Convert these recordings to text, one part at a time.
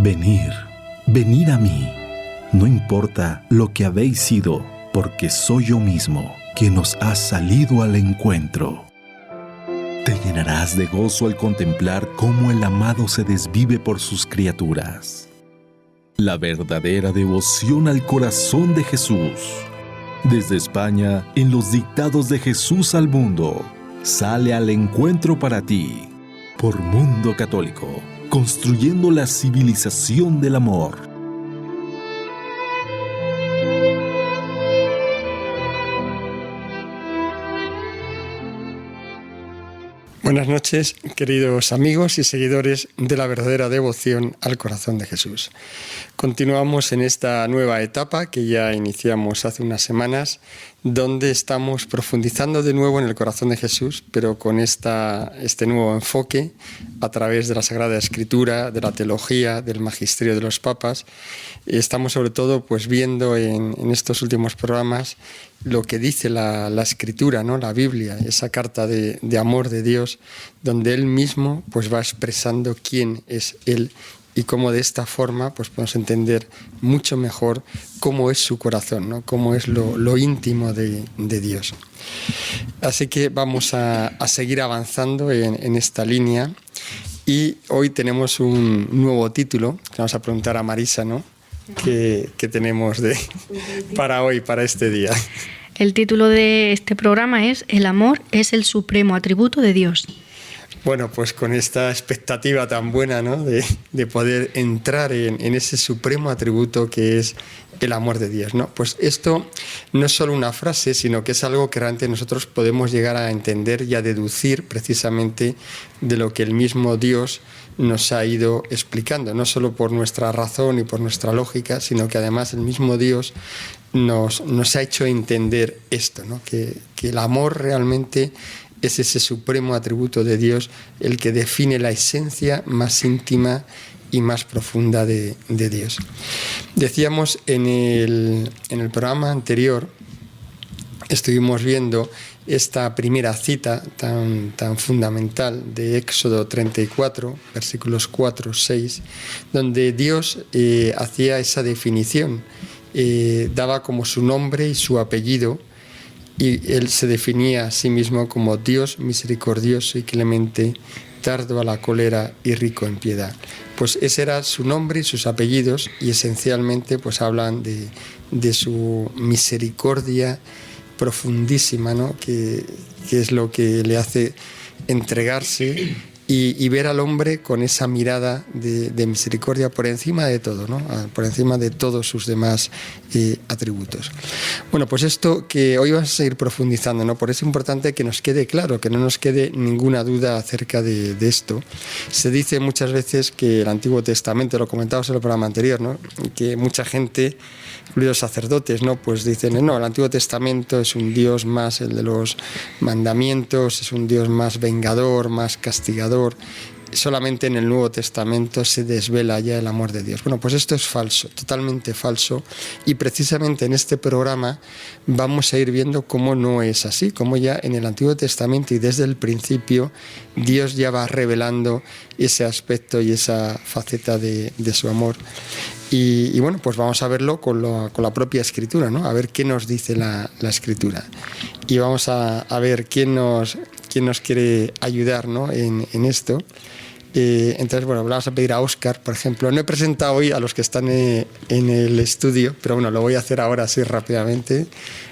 Venid, venid a mí, no importa lo que habéis sido, porque soy yo mismo quien os ha salido al encuentro. Te llenarás de gozo al contemplar cómo el amado se desvive por sus criaturas. La verdadera devoción al corazón de Jesús. Desde España, en los dictados de Jesús al mundo, sale al encuentro para ti, por Mundo Católico, construyendo la civilización del amor. Buenas noches, queridos amigos y seguidores de la verdadera devoción al corazón de Jesús. Continuamos en esta nueva etapa que ya iniciamos hace unas semanas, donde estamos profundizando de nuevo en el corazón de Jesús, pero con este nuevo enfoque a través de la Sagrada Escritura, de la teología, del magisterio de los papas. Estamos sobre todo viendo en estos últimos programas lo que dice la Escritura, ¿no? La Biblia, esa carta de amor de Dios, donde Él mismo va expresando quién es Él y cómo de esta forma podemos entender mucho mejor cómo es su corazón, ¿no? Cómo es lo íntimo de Dios. Así que vamos a seguir avanzando en esta línea y hoy tenemos un nuevo título que vamos a preguntar a Marisa, ¿no? ¿Qué tenemos para hoy, para este día? El título de este programa es El amor es el supremo atributo de Dios. Bueno, pues con esta expectativa tan buena, ¿no? de poder entrar en ese supremo atributo que es el amor de Dios, ¿no? Pues esto no es solo una frase, sino que es algo que realmente nosotros podemos llegar a entender y a deducir precisamente de lo que el mismo Dios nos ha ido explicando, no solo por nuestra razón y por nuestra lógica, sino que además el mismo Dios nos ha hecho entender esto, ¿no? Que el amor realmente es ese supremo atributo de Dios, el que define la esencia más íntima y más profunda de Dios. Decíamos en el programa anterior, estuvimos viendo esta primera cita tan fundamental de Éxodo 34, versículos 4-6, donde Dios hacía esa definición, daba como su nombre y su apellido, y Él se definía a sí mismo como Dios misericordioso y clemente, tardo a la cólera y rico en piedad. Pues ese era su nombre y sus apellidos, y esencialmente hablan de su misericordia profundísima, ¿no? Que es lo que le hace entregarse y ver al hombre con esa mirada de misericordia por encima de todo, ¿no? Por encima de todos sus demás atributos. Bueno, pues esto que hoy vamos a seguir profundizando, ¿no? Por eso es importante que nos quede claro, que no nos quede ninguna duda acerca de esto. Se dice muchas veces que el Antiguo Testamento, lo comentábamos en el programa anterior, ¿no? Que mucha gente, incluidos sacerdotes, ¿no? Pues dicen, no, el Antiguo Testamento es un Dios más el de los mandamientos, es un Dios más vengador, más castigador. Solamente en el Nuevo Testamento se desvela ya el amor de Dios. Bueno, pues esto es falso, totalmente falso, y precisamente en este programa vamos a ir viendo cómo no es así, cómo ya en el Antiguo Testamento y desde el principio Dios ya va revelando ese aspecto y esa faceta de su amor. Y bueno, pues vamos a verlo con la propia Escritura, ¿no? A ver qué nos dice la Escritura. Y vamos a ver quién nos quiere ayudar, ¿no? en esto. Entonces, bueno, vamos a pedir a Óscar, por ejemplo. No he presentado hoy a los que están en el estudio, pero bueno, lo voy a hacer ahora así rápidamente.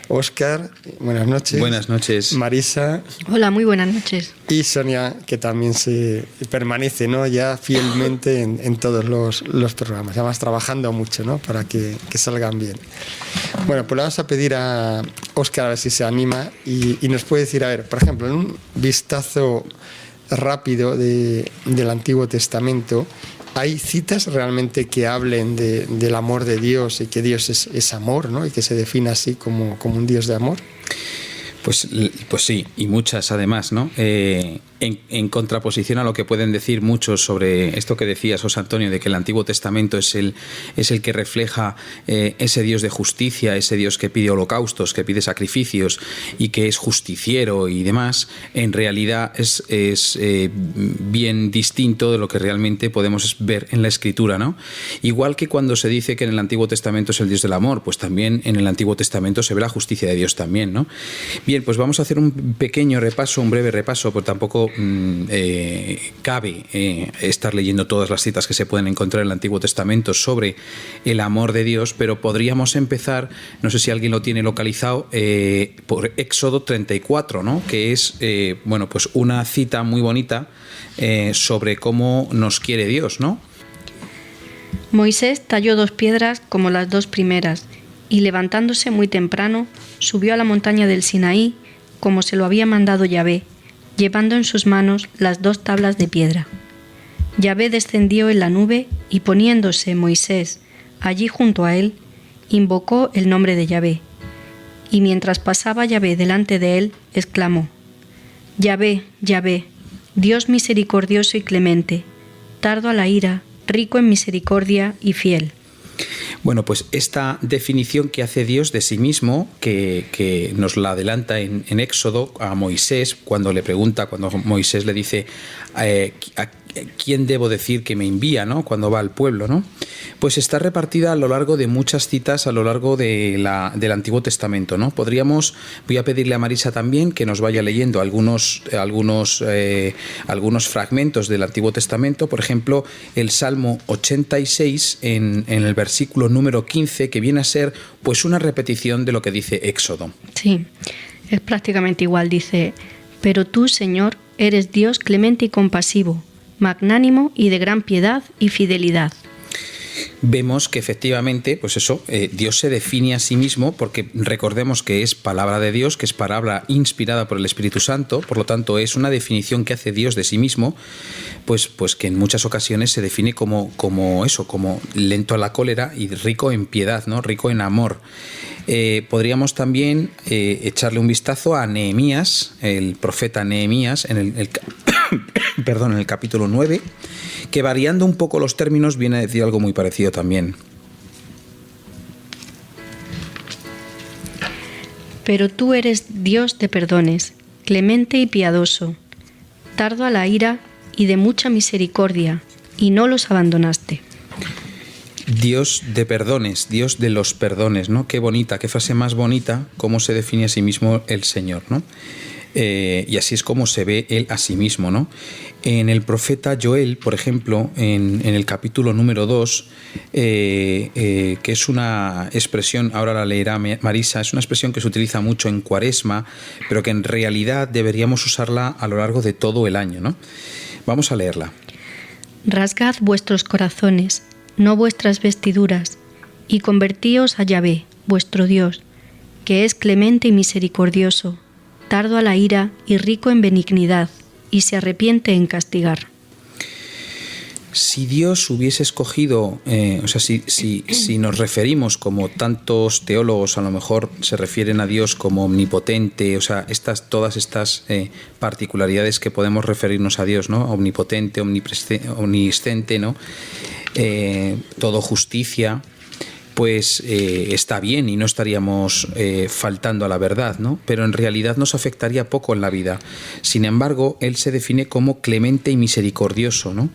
Óscar, buenas noches. Buenas noches. Marisa. Hola, muy buenas noches. Y Sonia, que también se permanece, ¿no? Ya fielmente en todos los programas. Además, trabajando mucho, ¿no? Para que salgan bien. Bueno, pues le vamos a pedir a Óscar a ver si se anima y nos puede decir, a ver, por ejemplo, en un vistazo rápido del Antiguo Testamento, ¿hay citas realmente que hablen del amor de Dios y que Dios es amor, ¿no? Y que se define así como un Dios de amor? Pues sí, y muchas además, ¿no? En en contraposición a lo que pueden decir muchos sobre esto que decías, José Antonio, de que el Antiguo Testamento es el que refleja ese Dios de justicia, ese Dios que pide holocaustos, que pide sacrificios y que es justiciero y demás, en realidad es bien distinto de lo que realmente podemos ver en la Escritura, ¿no? Igual que cuando se dice que en el Antiguo Testamento es el Dios del amor, pues también en el Antiguo Testamento se ve la justicia de Dios también, ¿no? Bien, pues vamos a hacer un pequeño repaso, un breve repaso, porque tampoco cabe estar leyendo todas las citas que se pueden encontrar en el Antiguo Testamento sobre el amor de Dios, pero podríamos empezar, no sé si alguien lo tiene localizado, por Éxodo 34, ¿no? Que es pues una cita muy bonita sobre cómo nos quiere Dios, ¿no? Moisés talló 2 piedras como las 2 primeras, y levantándose muy temprano, subió a la montaña del Sinaí, como se lo había mandado Yahvé, llevando en sus manos las 2 tablas de piedra. Yahvé descendió en la nube, y poniéndose Moisés allí junto a él, invocó el nombre de Yahvé. Y mientras pasaba Yahvé delante de él, exclamó: Yahvé, Yahvé, Dios misericordioso y clemente, tardo a la ira, rico en misericordia y fiel. Bueno, pues esta definición que hace Dios de sí mismo, que nos la adelanta en Éxodo a Moisés, cuando Moisés le dice ¿a quién debo decir que me envía?, ¿no?, cuando va al pueblo, ¿no? Pues está repartida a lo largo de muchas citas a lo largo del Antiguo Testamento, ¿no? Voy a pedirle a Marisa también que nos vaya leyendo algunos fragmentos del Antiguo Testamento, por ejemplo, el Salmo 86 en el versículo número 15, que viene a ser pues una repetición de lo que dice Éxodo. Sí, es prácticamente igual, dice: pero tú, Señor, eres Dios clemente y compasivo, magnánimo y de gran piedad y fidelidad. Vemos que efectivamente, pues eso, Dios se define a sí mismo, porque recordemos que es palabra de Dios, que es palabra inspirada por el Espíritu Santo, por lo tanto es una definición que hace Dios de sí mismo, pues que en muchas ocasiones se define como lento a la cólera y rico en piedad, ¿no?, rico en amor. Podríamos también echarle un vistazo a Nehemías, el profeta Nehemías, en el capítulo 9, que variando un poco los términos viene a decir algo muy parecido también. Pero tú eres Dios de perdones, clemente y piadoso, tardo a la ira y de mucha misericordia, y no los abandonaste. Dios de perdones, Dios de los perdones, ¿no? Qué bonita, qué frase más bonita, cómo se define a sí mismo el Señor, ¿no? Y así es como se ve Él a sí mismo, ¿no? En el profeta Joel, por ejemplo, en el capítulo número 2, que es una expresión, ahora la leerá Marisa, es una expresión que se utiliza mucho en Cuaresma, pero que en realidad deberíamos usarla a lo largo de todo el año, ¿no? Vamos a leerla. Rasgad vuestros corazones, no vuestras vestiduras, y convertíos a Yahvé, vuestro Dios, que es clemente y misericordioso, tardo a la ira y rico en benignidad, y se arrepiente en castigar. Si Dios hubiese escogido, si nos referimos, como tantos teólogos a lo mejor se refieren a Dios como omnipotente, todas estas particularidades que podemos referirnos a Dios, ¿no? Omnipotente, omnisciente, ¿no? Todo justicia, pues está bien y no estaríamos faltando a la verdad, ¿no? Pero en realidad nos afectaría poco en la vida. Sin embargo, Él se define como clemente y misericordioso, ¿no?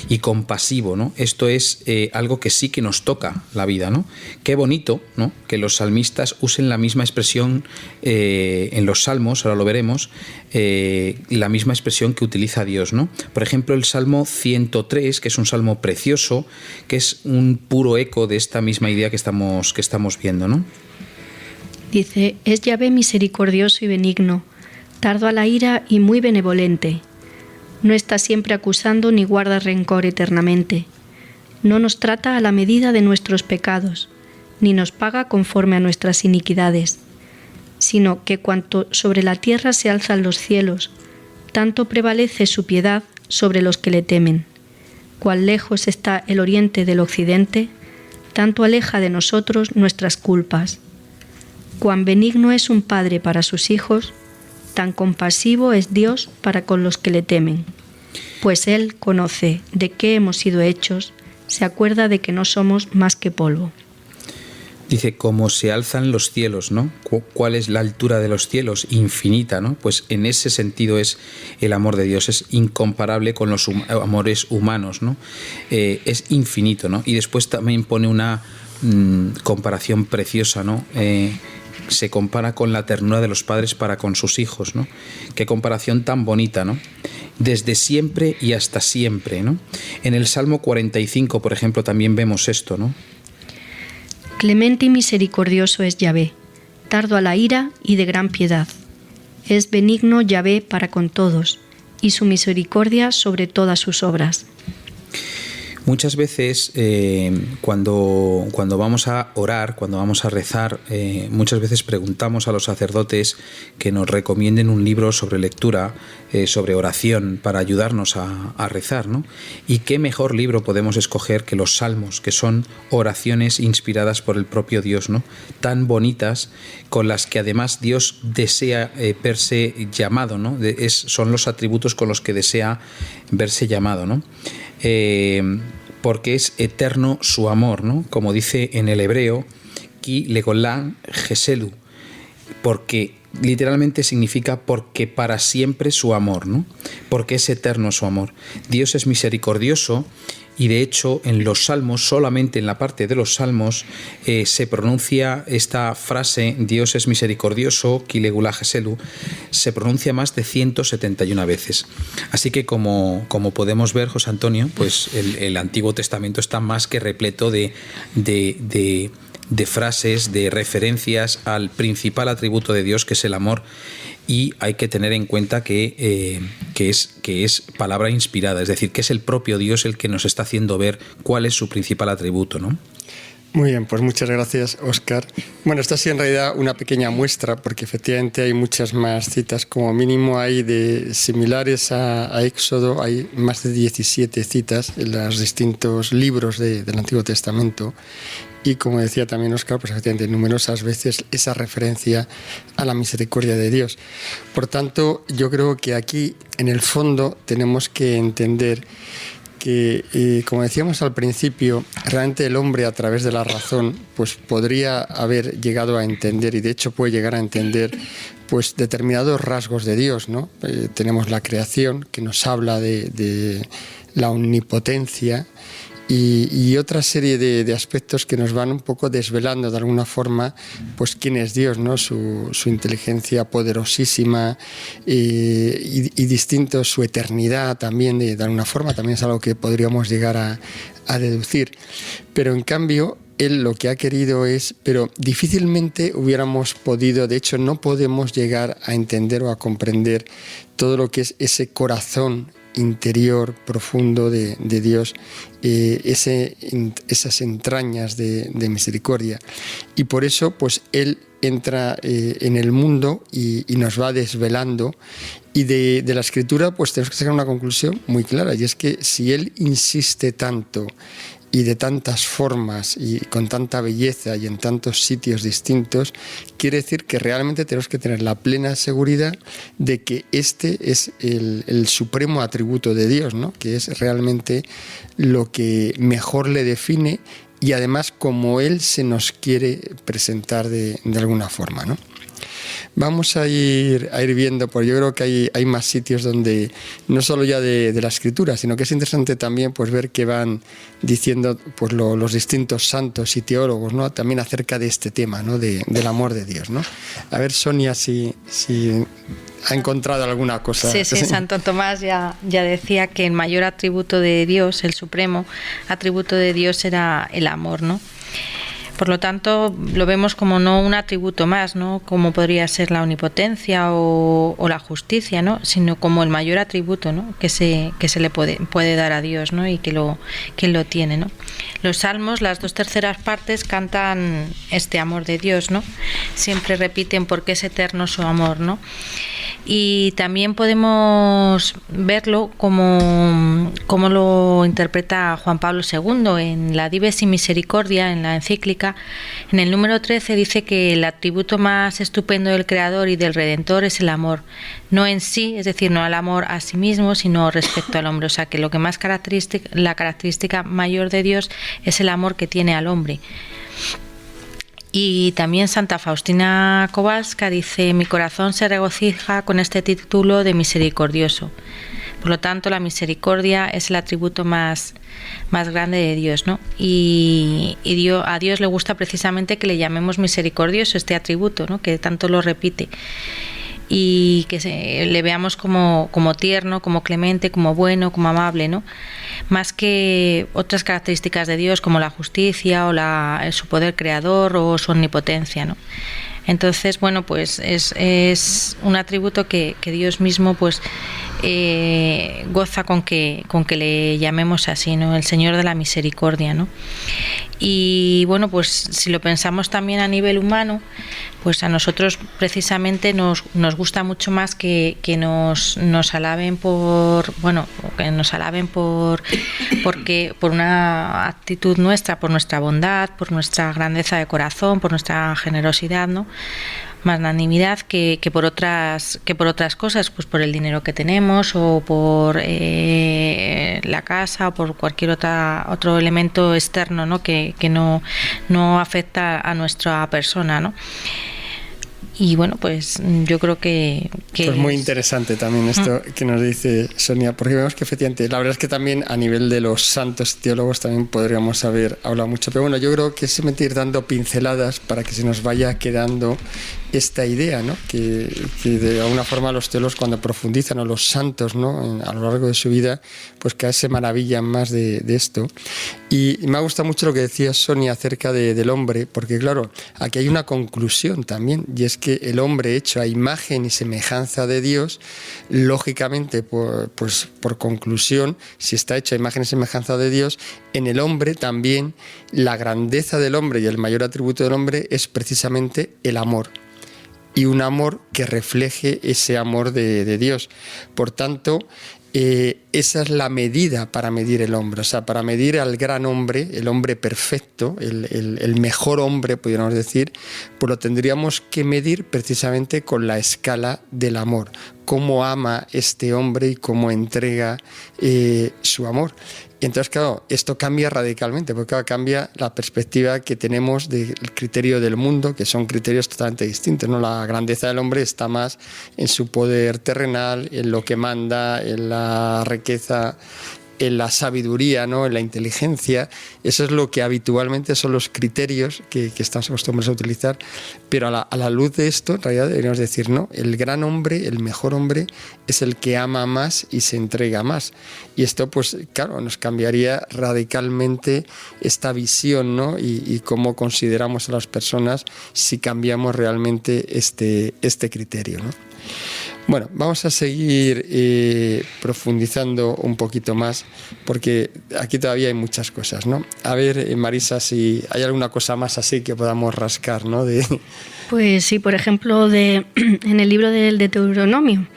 Y compasivo, ¿no? Esto es algo que sí que nos toca la vida, ¿no? Qué bonito, ¿no?, que los salmistas usen la misma expresión en los salmos, ahora lo veremos, la misma expresión que utiliza Dios, ¿no? Por ejemplo, el Salmo 103, que es un salmo precioso, que es un puro eco de esta misma idea que estamos viendo, ¿no? Dice: es Yahvé misericordioso y benigno, tardo a la ira y muy benevolente. No está siempre acusando ni guarda rencor eternamente. No nos trata a la medida de nuestros pecados, ni nos paga conforme a nuestras iniquidades, sino que cuanto sobre la tierra se alzan los cielos, tanto prevalece su piedad sobre los que le temen. Cuán lejos está el oriente del occidente, tanto aleja de nosotros nuestras culpas. Cuán benigno es un padre para sus hijos, Tan compasivo es Dios para con los que le temen. Pues Él conoce de qué hemos sido hechos, se acuerda de que no somos más que polvo. Dice, como se alzan los cielos, ¿no? ¿Cuál es la altura de los cielos? Infinita, ¿no? Pues en ese sentido es el amor de Dios, es incomparable con los amores humanos, ¿no? Es infinito, ¿no? Y después también pone una comparación preciosa, ¿no? Se compara con la ternura de los padres para con sus hijos, ¿no? Qué comparación tan bonita, ¿no? Desde siempre y hasta siempre, ¿no? En el Salmo 45, por ejemplo, también vemos esto, ¿no? Clemente y misericordioso es Yahvé, tardo a la ira y de gran piedad. Es benigno Yahvé para con todos, y su misericordia sobre todas sus obras. Muchas veces cuando vamos a orar, cuando vamos a rezar, muchas veces preguntamos a los sacerdotes que nos recomienden un libro sobre lectura, sobre oración, para ayudarnos a rezar, ¿no? Y qué mejor libro podemos escoger que los Salmos, que son oraciones inspiradas por el propio Dios, ¿no? Tan bonitas, con las que además Dios desea verse llamado, ¿no? Son los atributos con los que desea verse llamado, ¿no? Porque es eterno su amor, ¿no? Como dice en el hebreo, ki legolam geselu, porque literalmente significa porque para siempre su amor, ¿no? Porque es eterno su amor. Dios es misericordioso y de hecho en los Salmos, solamente en la parte de los Salmos, se pronuncia esta frase, Dios es misericordioso, ki legolam geselu, se pronuncia más de 171 veces. Así que como podemos ver, José Antonio, pues el Antiguo Testamento está más que repleto de frases, de referencias al principal atributo de Dios, que es el amor, y hay que tener en cuenta que es palabra inspirada, es decir, que es el propio Dios el que nos está haciendo ver cuál es su principal atributo, ¿no? Muy bien, pues muchas gracias, Óscar. Bueno, esta sí en realidad una pequeña muestra, porque efectivamente hay muchas más citas, como mínimo hay de similares a Éxodo, hay más de 17 citas en los distintos libros del Antiguo Testamento. Y como decía también Óscar, pues efectivamente numerosas veces esa referencia a la misericordia de Dios. Por tanto, yo creo que aquí, en el fondo, tenemos que entender que, como decíamos al principio, realmente el hombre a través de la razón pues podría haber llegado a entender, y de hecho puede llegar a entender, pues determinados rasgos de Dios, ¿no? Tenemos la creación, que nos habla de la omnipotencia, y otra serie de aspectos que nos van un poco desvelando de alguna forma pues quién es Dios, ¿no? Su inteligencia poderosísima y distinto, su eternidad también, de alguna forma también es algo que podríamos llegar a deducir. Pero en cambio él lo que ha querido es, pero difícilmente hubiéramos podido, de hecho no podemos llegar a entender o a comprender todo lo que es ese corazón interior profundo de Dios, esas entrañas de misericordia, y por eso pues Él entra en el mundo y nos va desvelando, y de la Escritura pues tenemos que sacar una conclusión muy clara, y es que si Él insiste tanto y de tantas formas y con tanta belleza y en tantos sitios distintos, quiere decir que realmente tenemos que tener la plena seguridad de que este es el supremo atributo de Dios, ¿no? Que es realmente lo que mejor le define, y además como Él se nos quiere presentar de alguna forma, ¿no? Vamos a ir viendo, porque yo creo que hay más sitios donde, no solo ya de la Escritura, sino que es interesante también pues ver qué van diciendo pues los distintos santos y teólogos, ¿no? También acerca de este tema, ¿no? Del amor de Dios, ¿no? A ver, Sonia, si ha encontrado alguna cosa. Sí, Santo Tomás ya decía que el mayor atributo de Dios, el supremo atributo de Dios, era el amor, ¿no? Por lo tanto, lo vemos como no un atributo más, ¿no? Como podría ser la omnipotencia o la justicia, ¿no? Sino como el mayor atributo, ¿no? que se le puede dar a Dios, ¿no? Y que Él lo tiene, ¿no? Los salmos, las 2/3 partes, cantan este amor de Dios, ¿no? Siempre repiten porque es eterno su amor, ¿no? Y también podemos verlo como lo interpreta Juan Pablo II en la Dives in Misericordia, en la encíclica. En el número 13 dice que el atributo más estupendo del Creador y del Redentor es el amor. No en sí, es decir, no al amor a sí mismo, sino respecto al hombre. O sea, que lo que más la característica mayor de Dios es el amor que tiene al hombre. Y también Santa Faustina Kowalska dice: mi corazón se regocija con este título de misericordioso. Por lo tanto, la misericordia es el atributo más grande de Dios, ¿no? Y a Dios le gusta precisamente que le llamemos misericordioso, este atributo, ¿no? Que tanto lo repite. Y que le veamos como tierno, como clemente, como bueno, como amable, ¿no? Más que otras características de Dios como la justicia o su poder creador o su omnipotencia, ¿no? Entonces, bueno, pues es un atributo que Dios mismo pues goza con que le llamemos así, ¿no? El Señor de la misericordia, ¿no? Y bueno, pues si lo pensamos también a nivel humano, pues a nosotros precisamente nos gusta mucho más que nos alaben por una actitud nuestra, por nuestra bondad, por nuestra grandeza de corazón, por nuestra generosidad, ¿no? Magnanimidad que por otras cosas, pues por el dinero que tenemos o por la casa o por cualquier otro elemento externo, ¿no? que no afecta a nuestra persona, ¿no? Y bueno, pues yo creo que pues muy interesante también esto que nos dice Sonia, porque vemos que efectivamente, la verdad es que también a nivel de los santos teólogos también podríamos haber hablado mucho, pero bueno, yo creo que es ir dando pinceladas para que se nos vaya quedando esta idea, ¿no? Que de alguna forma los teólogos cuando profundizan, o los santos, ¿no? A lo largo de su vida, pues cada vez se maravillan más de esto. Y me ha gustado mucho lo que decía Sonia acerca del hombre, porque claro, aquí hay una conclusión también, y es que el hombre hecho a imagen y semejanza de Dios, lógicamente, por conclusión, si está hecho a imagen y semejanza de Dios, en el hombre también la grandeza del hombre y el mayor atributo del hombre es precisamente el amor. Y un amor que refleje ese amor de Dios. Por tanto, esa es la medida para medir el hombre, o sea, para medir al gran hombre, el hombre perfecto, el mejor hombre, podríamos decir, pues lo tendríamos que medir precisamente con la escala del amor, cómo ama este hombre y cómo entrega su amor. Y entonces, claro, esto cambia radicalmente, porque claro, cambia la perspectiva que tenemos del criterio del mundo, que son criterios totalmente distintos, ¿no? La grandeza del hombre está más en su poder terrenal, en lo que manda, en la riqueza, en la sabiduría, ¿no? En la inteligencia. Eso es lo que habitualmente son los criterios que estamos acostumbrados a utilizar, pero a la luz de esto, en realidad deberíamos decir, no, el gran hombre, el mejor hombre, es el que ama más y se entrega más. Y esto, pues claro, nos cambiaría radicalmente esta visión, ¿no? Y cómo consideramos a las personas si cambiamos realmente este criterio, ¿no? Bueno, vamos a seguir profundizando un poquito más, porque aquí todavía hay muchas cosas, ¿no? A ver, Marisa, si hay alguna cosa más así que podamos rascar, ¿no? Pues sí, por ejemplo, en el libro del Deuteronomio,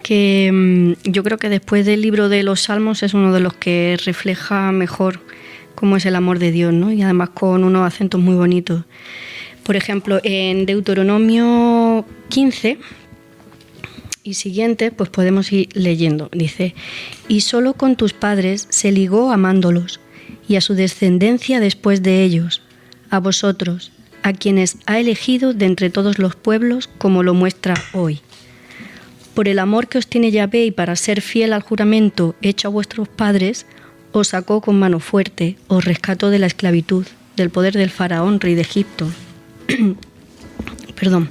que yo creo que después del libro de los Salmos es uno de los que refleja mejor cómo es el amor de Dios, ¿no? Y además con unos acentos muy bonitos. Por ejemplo, en Deuteronomio 15... y siguiente, pues podemos ir leyendo. Dice: y solo con tus padres se ligó amándolos, y a su descendencia después de ellos, a vosotros, a quienes ha elegido de entre todos los pueblos, como lo muestra hoy. Por el amor que os tiene Yahvé y para ser fiel al juramento hecho a vuestros padres, os sacó con mano fuerte, os rescató de la esclavitud, del poder del faraón, rey de Egipto. Perdón.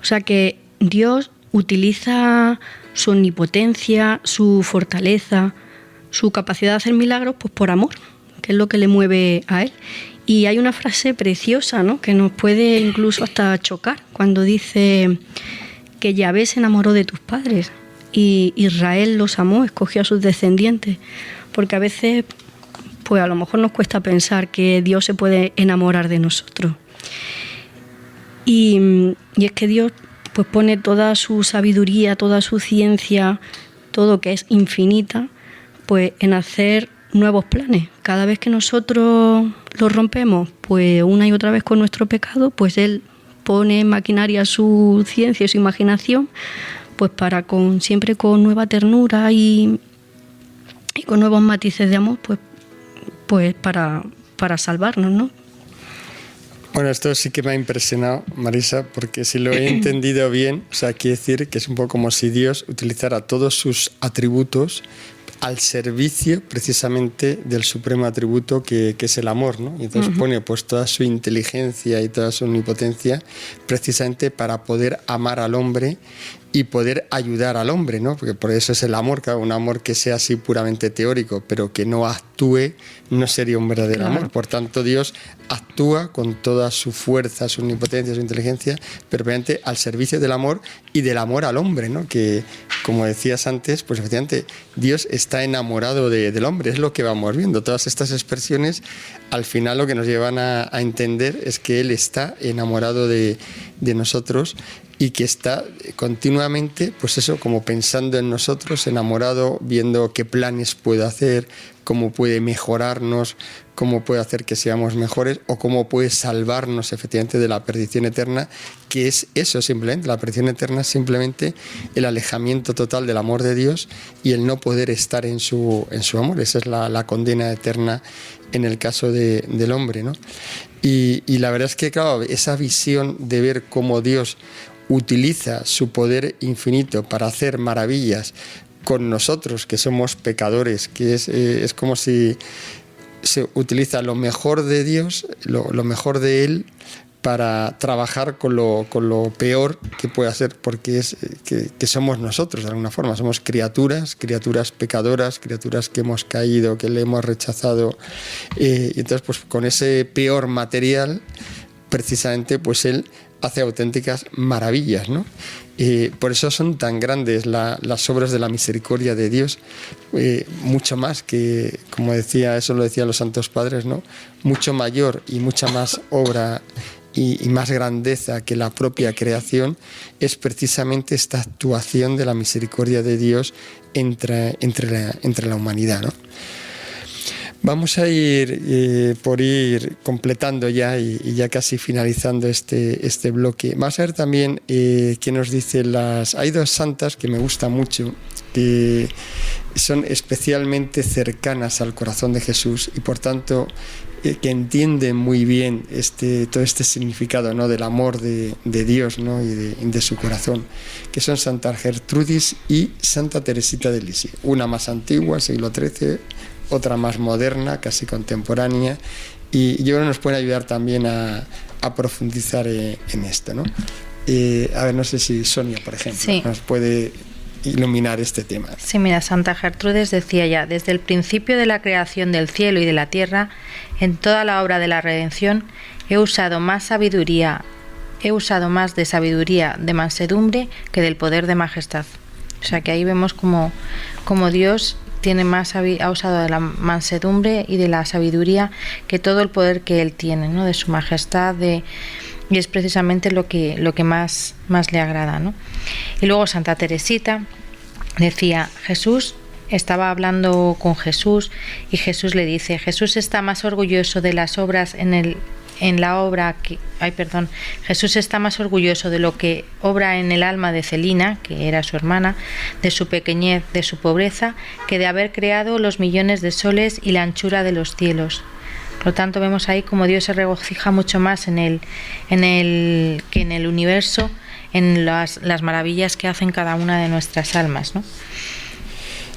O sea que Dios utiliza su omnipotencia, su fortaleza, su capacidad de hacer milagros, pues por amor, que es lo que le mueve a él. Y hay una frase preciosa, ¿no?, que nos puede incluso hasta chocar, cuando dice que Yahvé se enamoró de tus padres y Israel los amó, escogió a sus descendientes, porque a veces, pues a lo mejor nos cuesta pensar que Dios se puede enamorar de nosotros. Y es que Dios pues pone toda su sabiduría, toda su ciencia, todo que es infinita, pues en hacer nuevos planes. Cada vez que nosotros los rompemos, pues una y otra vez con nuestro pecado, pues Él pone en maquinaria su ciencia y su imaginación, pues para siempre con nueva ternura y con nuevos matices de amor, pues para salvarnos, ¿no? Bueno, esto sí que me ha impresionado, Marisa, porque si lo he entendido bien, o sea, quiere decir que es un poco como si Dios utilizara todos sus atributos al servicio precisamente del supremo atributo que es el amor, ¿no? Y entonces pone pues toda su inteligencia y toda su omnipotencia precisamente para poder amar al hombre y poder ayudar al hombre, ¿no? Porque por eso es el amor, claro, un amor que sea así puramente teórico, pero que no actúe, no sería un verdadero amor. Por tanto, Dios actúa con toda su fuerza, su omnipotencia, su inteligencia, pero realmente al servicio del amor y del amor al hombre, ¿no? Que, como decías antes, pues efectivamente Dios está enamorado del hombre, es lo que vamos viendo. Todas estas expresiones, al final lo que nos llevan a entender es que Él está enamorado de nosotros y que está continuamente, pues eso, como pensando en nosotros, enamorado, viendo qué planes puede hacer, cómo puede mejorarnos, cómo puede hacer que seamos mejores o cómo puede salvarnos efectivamente de la perdición eterna, que es eso simplemente. La perdición eterna es simplemente el alejamiento total del amor de Dios y el no poder estar en su amor. Esa es la condena eterna en el caso del hombre, ¿no? Y la verdad es que, claro, esa visión de ver cómo Dios utiliza su poder infinito para hacer maravillas con nosotros, que somos pecadores, que es como si se utiliza lo mejor de Dios, lo mejor de Él, para trabajar con lo peor que puede hacer, porque es que somos nosotros de alguna forma, somos criaturas pecadoras, criaturas que hemos caído, que le hemos rechazado, y entonces pues con ese peor material precisamente pues Él hace auténticas maravillas, ¿no? Por eso son tan grandes las obras de la misericordia de Dios, mucho más que, como decía, eso lo decían los santos padres, ¿no? Mucho mayor y mucha más obra y más grandeza que la propia creación es precisamente esta actuación de la misericordia de Dios entre la humanidad, ¿no? Vamos a ir por ir completando ya y ya casi finalizando este bloque. Vamos a ver también qué nos dice hay dos santas que me gustan mucho, que son especialmente cercanas al corazón de Jesús y por tanto que entienden muy bien todo este significado, ¿no? Del amor de Dios, ¿no? y de su corazón, que son Santa Gertrudis y Santa Teresita de Lisieux. Una más antigua, siglo XIII, otra más moderna, casi contemporánea, y yo creo que nos pueden ayudar también a profundizar en esto, ¿no? A ver, no sé si Sonia, por ejemplo, sí, nos puede iluminar este tema. Sí, mira, Santa Gertrudis decía ya: desde el principio de la creación del cielo y de la tierra, en toda la obra de la redención, he usado más de sabiduría, de mansedumbre, que del poder de majestad. O sea que ahí vemos como Dios ha usado de la mansedumbre y de la sabiduría que todo el poder que Él tiene, ¿no? De su majestad, y es precisamente lo que más le agrada, ¿no? Y luego Santa Teresita decía: Jesús estaba hablando con Jesús y Jesús le dice: Jesús está más orgulloso de las obras Jesús está más orgulloso de lo que obra en el alma de Celina, que era su hermana, de su pequeñez, de su pobreza, que de haber creado los millones de soles y la anchura de los cielos. Por lo tanto, vemos ahí como Dios se regocija mucho más que en el universo, en las maravillas que hacen cada una de nuestras almas, ¿no?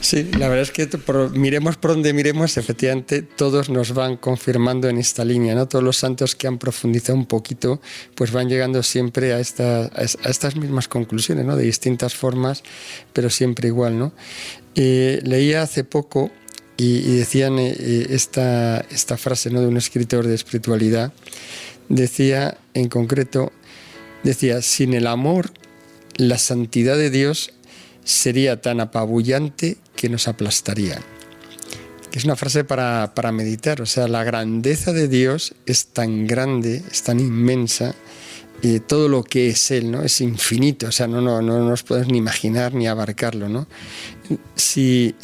Sí, la verdad es que miremos por donde miremos, efectivamente todos nos van confirmando en esta línea, ¿no? Todos los santos que han profundizado un poquito, pues van llegando siempre a estas mismas conclusiones, ¿no? De distintas formas, pero siempre igual, ¿no? Leía hace poco y decían esta frase, ¿no? De un escritor de espiritualidad. Decía, en concreto, sin el amor, la santidad de Dios sería tan apabullante que nos aplastaría. Que es una frase para meditar. O sea, la grandeza de Dios es tan grande, es tan inmensa, todo lo que es Él, ¿no? Es infinito, o sea, no nos podemos ni imaginar ni abarcarlo, ¿no? Si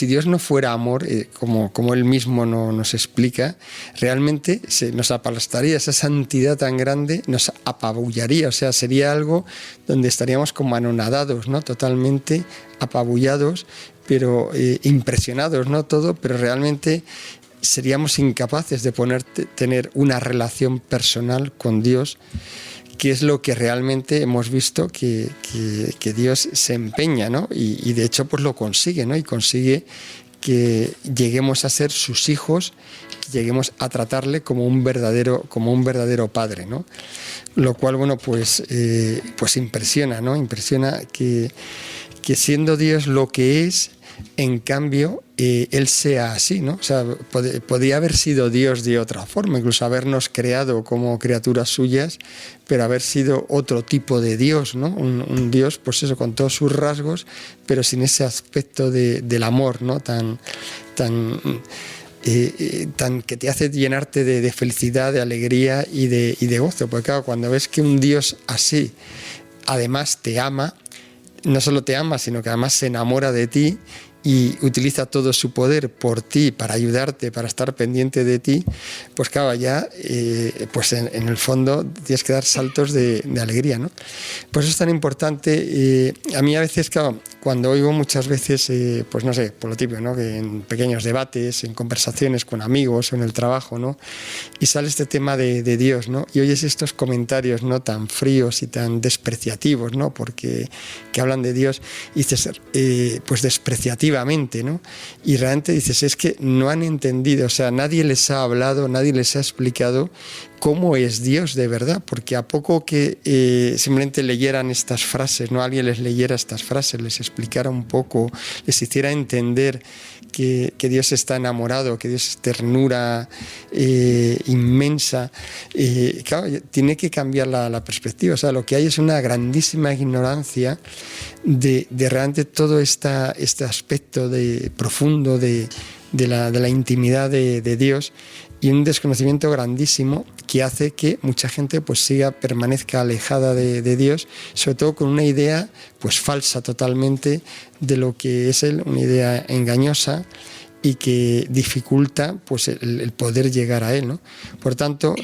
Dios no fuera amor, como Él mismo nos explica, realmente nos aplastaría, esa santidad tan grande nos apabullaría, o sea, sería algo donde estaríamos como anonadados, ¿no? Totalmente apabullados, pero impresionados, ¿no? Todo, pero realmente seríamos incapaces de tener una relación personal con Dios, que es lo que realmente hemos visto que Dios se empeña, ¿no? Y de hecho pues lo consigue, ¿no? Y consigue que lleguemos a ser sus hijos, que lleguemos a tratarle como un verdadero padre, ¿no? Lo cual, bueno, pues impresiona, ¿no? Impresiona que siendo Dios lo que es, en cambio, Él sea así, ¿no? O sea, podía haber sido Dios de otra forma, incluso habernos creado como criaturas suyas, pero haber sido otro tipo de Dios, ¿no? Un Dios, pues eso, con todos sus rasgos, pero sin ese aspecto del amor, ¿no? Tan que te hace llenarte de felicidad, de alegría y de gozo. Porque claro, cuando ves que un Dios así, además te ama, no solo te ama, sino que además se enamora de ti y utiliza todo su poder por ti, para ayudarte, para estar pendiente de ti, pues claro, ya pues en el fondo tienes que dar saltos de alegría, ¿no? Por eso es tan importante. A mí a veces, claro, cuando oigo muchas veces, pues no sé, por lo típico, ¿no? Que en pequeños debates, en conversaciones con amigos o en el trabajo, ¿no? Y sale este tema de Dios, ¿no? Y oyes estos comentarios, ¿no? Tan fríos y tan despreciativos, ¿no? Porque que hablan de Dios y dices, pues despreciativamente, ¿no? Y realmente dices, es que no han entendido, o sea, nadie les ha hablado, nadie les ha explicado cómo es Dios de verdad, porque a poco que simplemente leyeran estas frases, ¿no? Alguien les leyera estas frases, les explicara un poco, les hiciera entender que Dios está enamorado, que Dios es ternura inmensa, claro, tiene que cambiar la perspectiva. O sea, lo que hay es una grandísima ignorancia de realmente todo este aspecto profundo de la intimidad de Dios, y un desconocimiento grandísimo que hace que mucha gente pues permanezca alejada de Dios, sobre todo con una idea pues falsa totalmente de lo que es Él, una idea engañosa y que dificulta pues el poder llegar a Él, ¿no? Por tanto,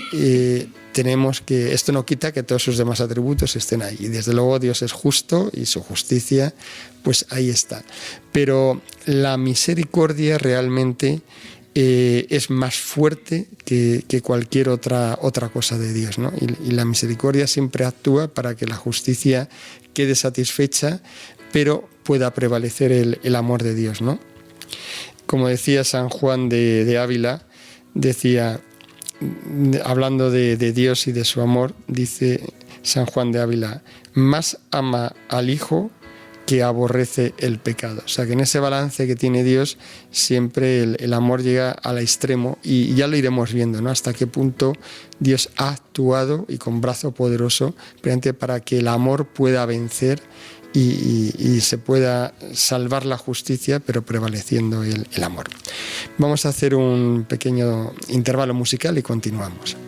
tenemos que, esto no quita que todos sus demás atributos estén ahí, y desde luego Dios es justo y su justicia pues ahí está, pero la misericordia realmente es más fuerte que cualquier otra cosa de Dios, ¿no? Y la misericordia siempre actúa para que la justicia quede satisfecha, pero pueda prevalecer el amor de Dios, ¿no? Como decía San Juan de Ávila, decía, hablando de Dios y de su amor, dice San Juan de Ávila, más ama al Hijo que aborrece el pecado. O sea, que en ese balance que tiene Dios siempre el amor llega al extremo, y ya lo iremos viendo, ¿no? Hasta qué punto Dios ha actuado y con brazo poderoso para que el amor pueda vencer y se pueda salvar la justicia, pero prevaleciendo el amor. Vamos a hacer un pequeño intervalo musical y continuamos.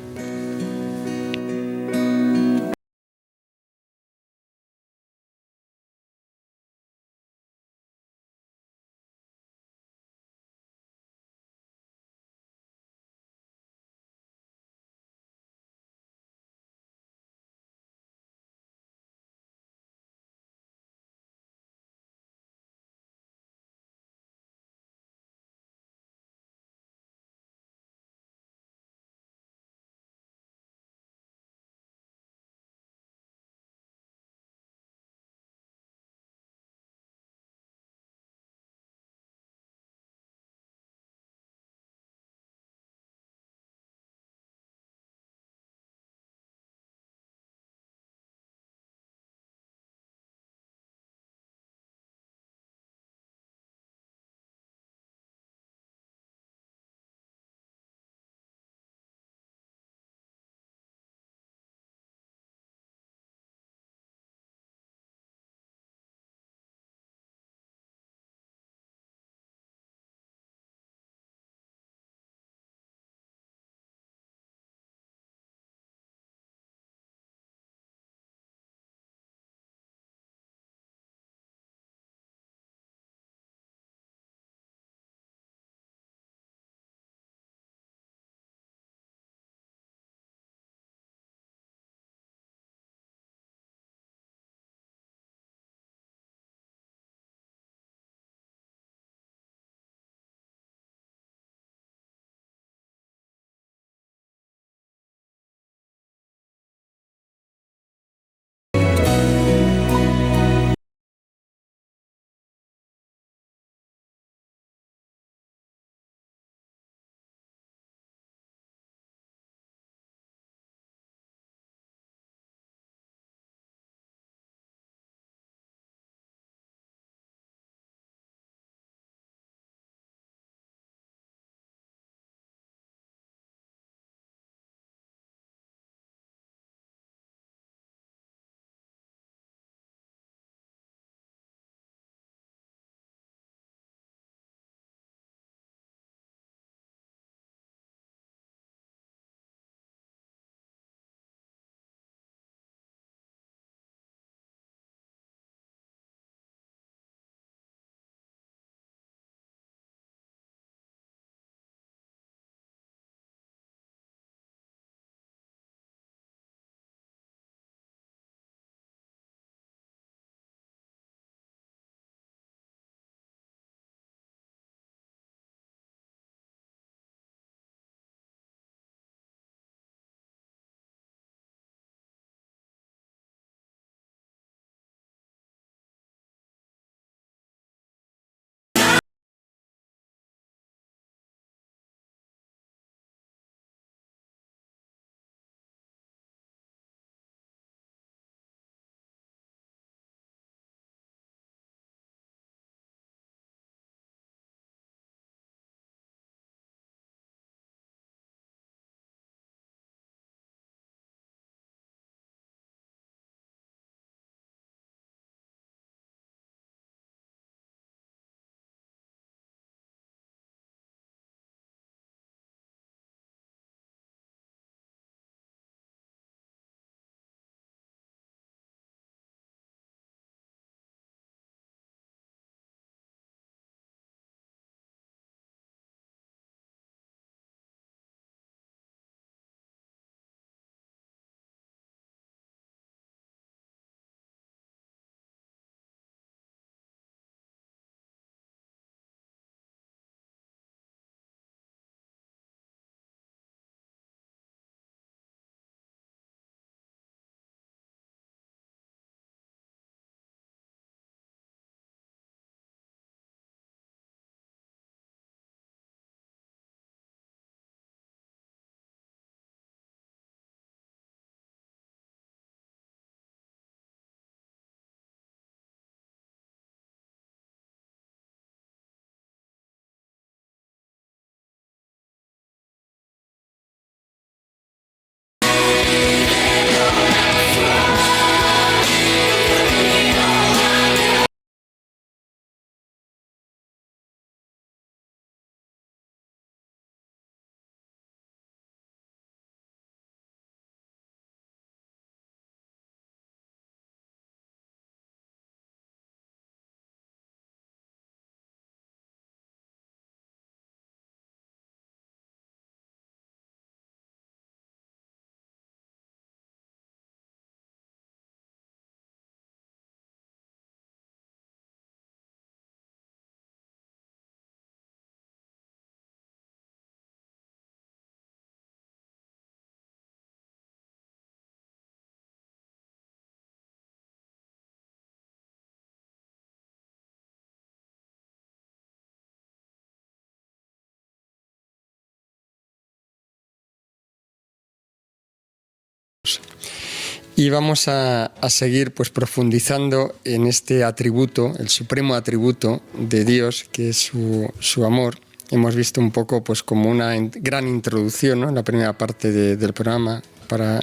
Y vamos a seguir pues profundizando en este atributo, el supremo atributo de Dios, que es su amor. Hemos visto un poco pues como una gran introducción, ¿no?, en la primera parte del programa, para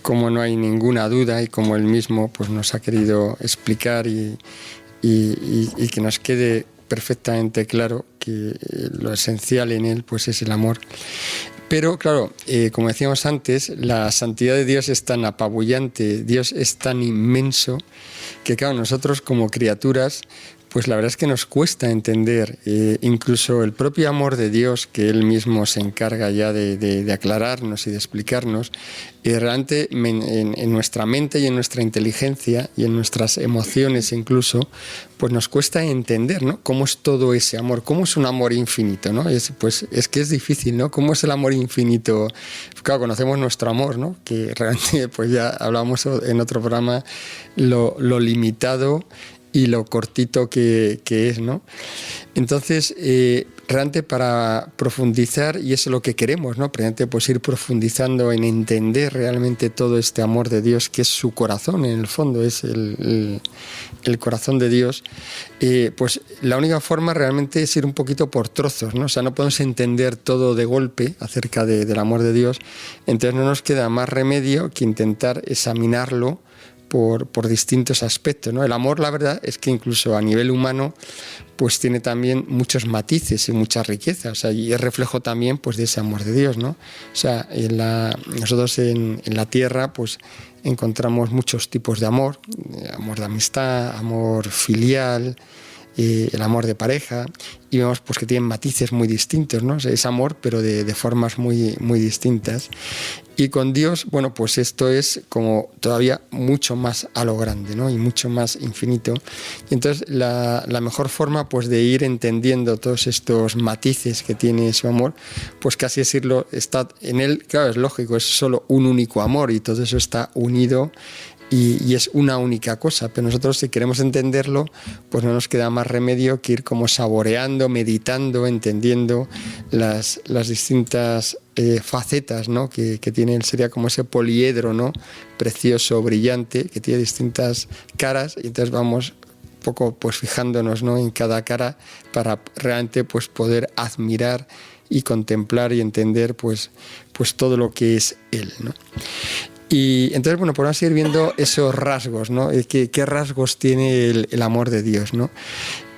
cómo no hay ninguna duda y cómo él mismo pues nos ha querido explicar y que nos quede perfectamente claro que lo esencial en él pues es el amor. Pero claro, como decíamos antes, la santidad de Dios es tan apabullante, Dios es tan inmenso, que claro, nosotros como criaturas, pues la verdad es que nos cuesta entender incluso el propio amor de Dios, que Él mismo se encarga ya de aclararnos y de explicarnos, realmente en nuestra mente y en nuestra inteligencia y en nuestras emociones incluso, pues nos cuesta entender, ¿no?, cómo es todo ese amor, cómo es un amor infinito, ¿no? Pues es que es difícil, ¿no? ¿Cómo es el amor infinito? Claro, conocemos nuestro amor, ¿no?, que realmente pues ya hablamos en otro programa lo limitado y lo cortito que es, ¿no? Entonces, realmente para profundizar, y eso es lo que queremos, ¿no?, realmente pues ir profundizando en entender realmente todo este amor de Dios, que es su corazón en el fondo, es el corazón de Dios, pues la única forma realmente es ir un poquito por trozos, ¿no? O sea, no podemos entender todo de golpe acerca del amor de Dios, entonces no nos queda más remedio que intentar examinarlo por distintos aspectos, ¿no? El amor, la verdad, es que incluso a nivel humano pues tiene también muchos matices y mucha riqueza, o sea, y es reflejo también pues de ese amor de Dios, ¿no? O sea, nosotros en la tierra pues encontramos muchos tipos de amor de amistad, amor filial, el amor de pareja, y vemos pues que tienen matices muy distintos, ¿no? O sea, es amor, pero de formas muy, muy distintas. Y con Dios, bueno, pues esto es como todavía mucho más a lo grande, ¿no?, y mucho más infinito. Y entonces la mejor forma pues de ir entendiendo todos estos matices que tiene su amor, pues casi decirlo, está en él, claro, es lógico, es solo un único amor y todo eso está unido y es una única cosa, pero nosotros si queremos entenderlo, pues no nos queda más remedio que ir como saboreando, meditando, entendiendo las distintas facetas, ¿no?, que tiene él. Sería como ese poliedro, ¿no?, precioso, brillante, que tiene distintas caras, y entonces vamos un poco pues fijándonos, ¿no?, en cada cara para realmente pues poder admirar y contemplar y entender pues todo lo que es él, ¿no? Y entonces, bueno, pues vamos a ir viendo esos rasgos, ¿no? ¿Qué rasgos tiene el amor de Dios, ¿no?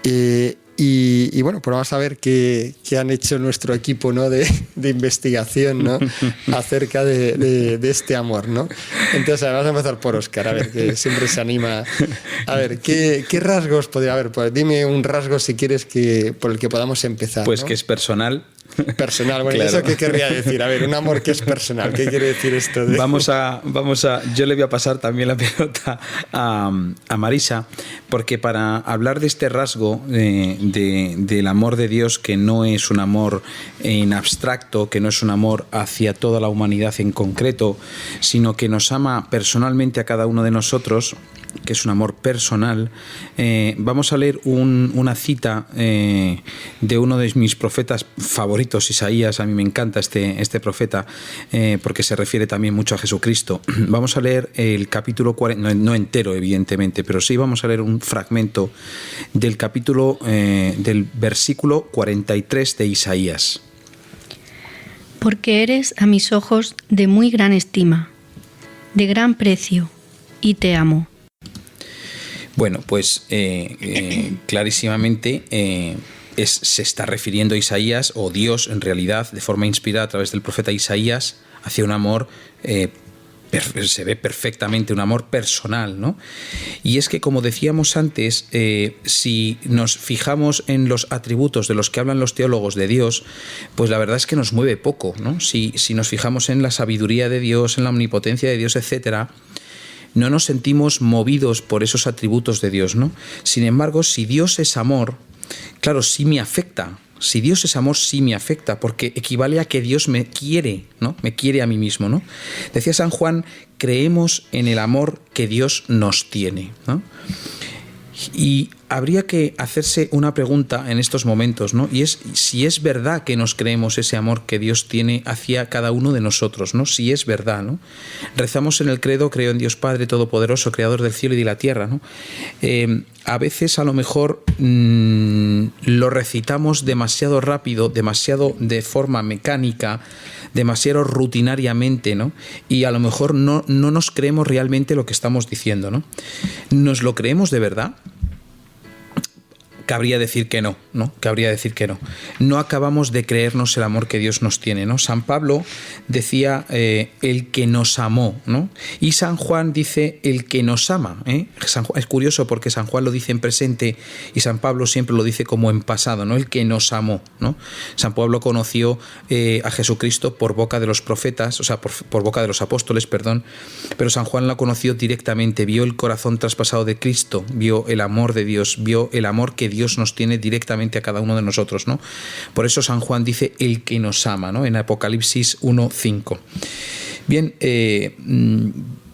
Y bueno, pues vamos a ver qué han hecho nuestro equipo, ¿no?, de investigación, ¿no?, acerca de este amor, ¿no? Entonces, vamos a empezar por Óscar, a ver, que siempre se anima. A ver, ¿qué rasgos podría haber? Pues dime un rasgo, si quieres, por el que podamos empezar. Pues, ¿no?, que es personal. Personal, bueno, claro. ¿Eso qué querría decir? A ver, un amor que es personal, ¿qué quiere decir esto? Vamos a, yo le voy a pasar también la pelota a Marisa, porque para hablar de este rasgo del amor de Dios, que no es un amor en abstracto, que no es un amor hacia toda la humanidad en concreto, sino que nos ama personalmente a cada uno de nosotros, que es un amor personal, vamos a leer una cita de uno de mis profetas favoritos, Isaías. A mí me encanta este profeta porque se refiere también mucho a Jesucristo. Vamos a leer el capítulo 40, no entero evidentemente, pero sí vamos a leer un fragmento del capítulo del versículo 43 de Isaías. Porque eres a mis ojos de muy gran estima, de gran precio, y te amo. Bueno, pues clarísimamente se está refiriendo a Isaías, o Dios en realidad, de forma inspirada a través del profeta Isaías, hacia un amor, se ve perfectamente un amor personal, ¿no? Y es que, como decíamos antes, si nos fijamos en los atributos de los que hablan los teólogos de Dios, pues la verdad es que nos mueve poco, ¿no? Si nos fijamos en la sabiduría de Dios, en la omnipotencia de Dios, etcétera, no nos sentimos movidos por esos atributos de Dios, ¿no? Sin embargo, si Dios es amor, claro, sí me afecta. Si Dios es amor, sí me afecta, porque equivale a que Dios me quiere, ¿no? Me quiere a mí mismo, ¿no? Decía San Juan, creemos en el amor que Dios nos tiene, ¿no? Y habría que hacerse una pregunta en estos momentos, ¿no? Y es si es verdad que nos creemos ese amor que Dios tiene hacia cada uno de nosotros, ¿no? Si es verdad, ¿no? Rezamos en el credo, creo en Dios Padre Todopoderoso, Creador del cielo y de la tierra, ¿no? A veces a lo mejor lo recitamos demasiado rápido, demasiado de forma mecánica, demasiado rutinariamente, ¿no? Y a lo mejor no nos creemos realmente lo que estamos diciendo, ¿no? ¿Nos lo creemos de verdad? Cabría decir que no, ¿no? Cabría decir que no. No acabamos de creernos el amor que Dios nos tiene, ¿no? San Pablo decía el que nos amó, ¿no? Y San Juan dice el que nos ama, ¿eh? Es curioso porque San Juan lo dice en presente y San Pablo siempre lo dice como en pasado, ¿no? El que nos amó, ¿no? San Pablo conoció a Jesucristo por boca de los profetas, o sea, por boca de los apóstoles, perdón, pero San Juan lo conoció directamente, vio el corazón traspasado de Cristo, vio el amor de Dios, vio el amor que Dios nos tiene directamente a cada uno de nosotros, ¿no? Por eso San Juan dice el que nos ama, ¿no? En Apocalipsis 1:5. Bien,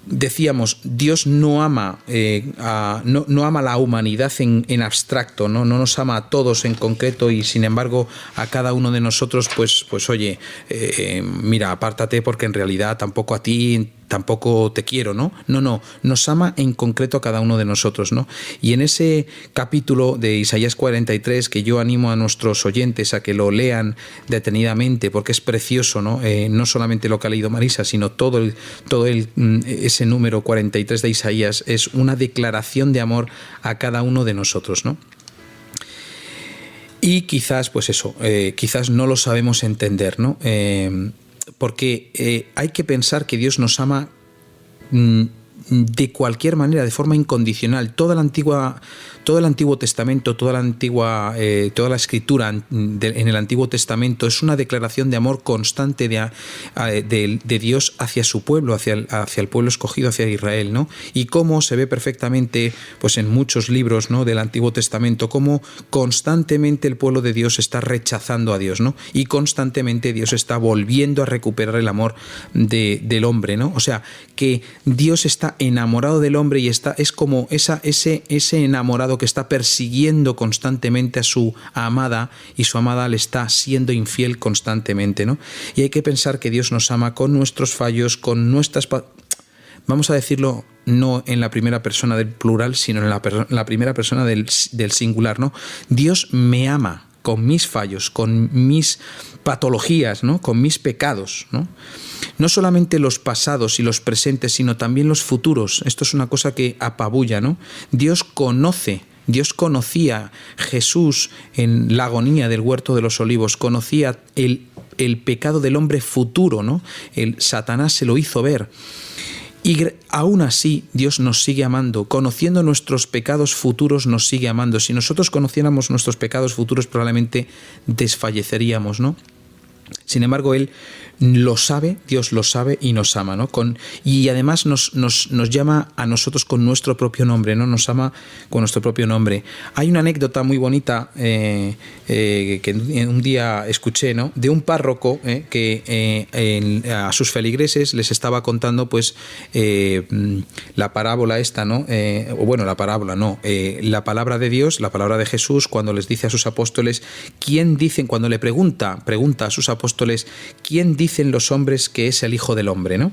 decíamos, Dios no ama no ama la humanidad en abstracto, ¿no? No nos ama a todos en concreto y sin embargo a cada uno de nosotros pues oye, mira, apártate porque en realidad tampoco a ti tampoco te quiero, ¿no? No, nos ama en concreto a cada uno de nosotros, ¿no? Y en ese capítulo de Isaías 43, que yo animo a nuestros oyentes a que lo lean detenidamente, porque es precioso, ¿no? No solamente lo que ha leído Marisa, sino todo ese número 43 de Isaías es una declaración de amor a cada uno de nosotros, ¿no? Y quizás, pues eso, quizás no lo sabemos entender, ¿no? Porque hay que pensar que Dios nos ama de cualquier manera, de forma incondicional. Todo el Antiguo Testamento, toda la escritura en el Antiguo Testamento es una declaración de amor constante de Dios hacia su pueblo, hacia el pueblo escogido, hacia Israel, ¿no? Y cómo se ve perfectamente, pues en muchos libros, ¿no?, del Antiguo Testamento, cómo constantemente el pueblo de Dios está rechazando a Dios, ¿no? Y constantemente Dios está volviendo a recuperar el amor del hombre, ¿no? O sea, que Dios está enamorado del hombre y es como ese enamorado que está persiguiendo constantemente a su amada y su amada le está siendo infiel constantemente, ¿no? Y hay que pensar que Dios nos ama con nuestros fallos, con nuestras... Vamos a decirlo no en la primera persona del plural, sino en la primera persona del singular, ¿no? Dios me ama con mis fallos, con mis patologías, ¿no?, con mis pecados, ¿no? No solamente los pasados y los presentes, sino también los futuros. Esto es una cosa que apabulla, ¿no? Dios conocía Jesús en la agonía del huerto de los olivos, conocía el pecado del hombre futuro, ¿no? El Satanás se lo hizo ver. Y aún así Dios nos sigue amando, conociendo nuestros pecados futuros nos sigue amando. Si nosotros conociéramos nuestros pecados futuros probablemente desfalleceríamos, ¿no? Sin embargo, Él lo sabe, Dios lo sabe y nos ama, ¿no? Y además nos llama a nosotros con nuestro propio nombre, ¿no? Nos ama con nuestro propio nombre. Hay una anécdota muy bonita que un día escuché, ¿no?, de un párroco que a sus feligreses les estaba contando pues la parábola esta, ¿no? La palabra de Dios, la palabra de Jesús, cuando les dice a sus apóstoles, cuando le pregunta a sus apóstoles, ¿quién dicen los hombres que es el Hijo del Hombre, ¿no?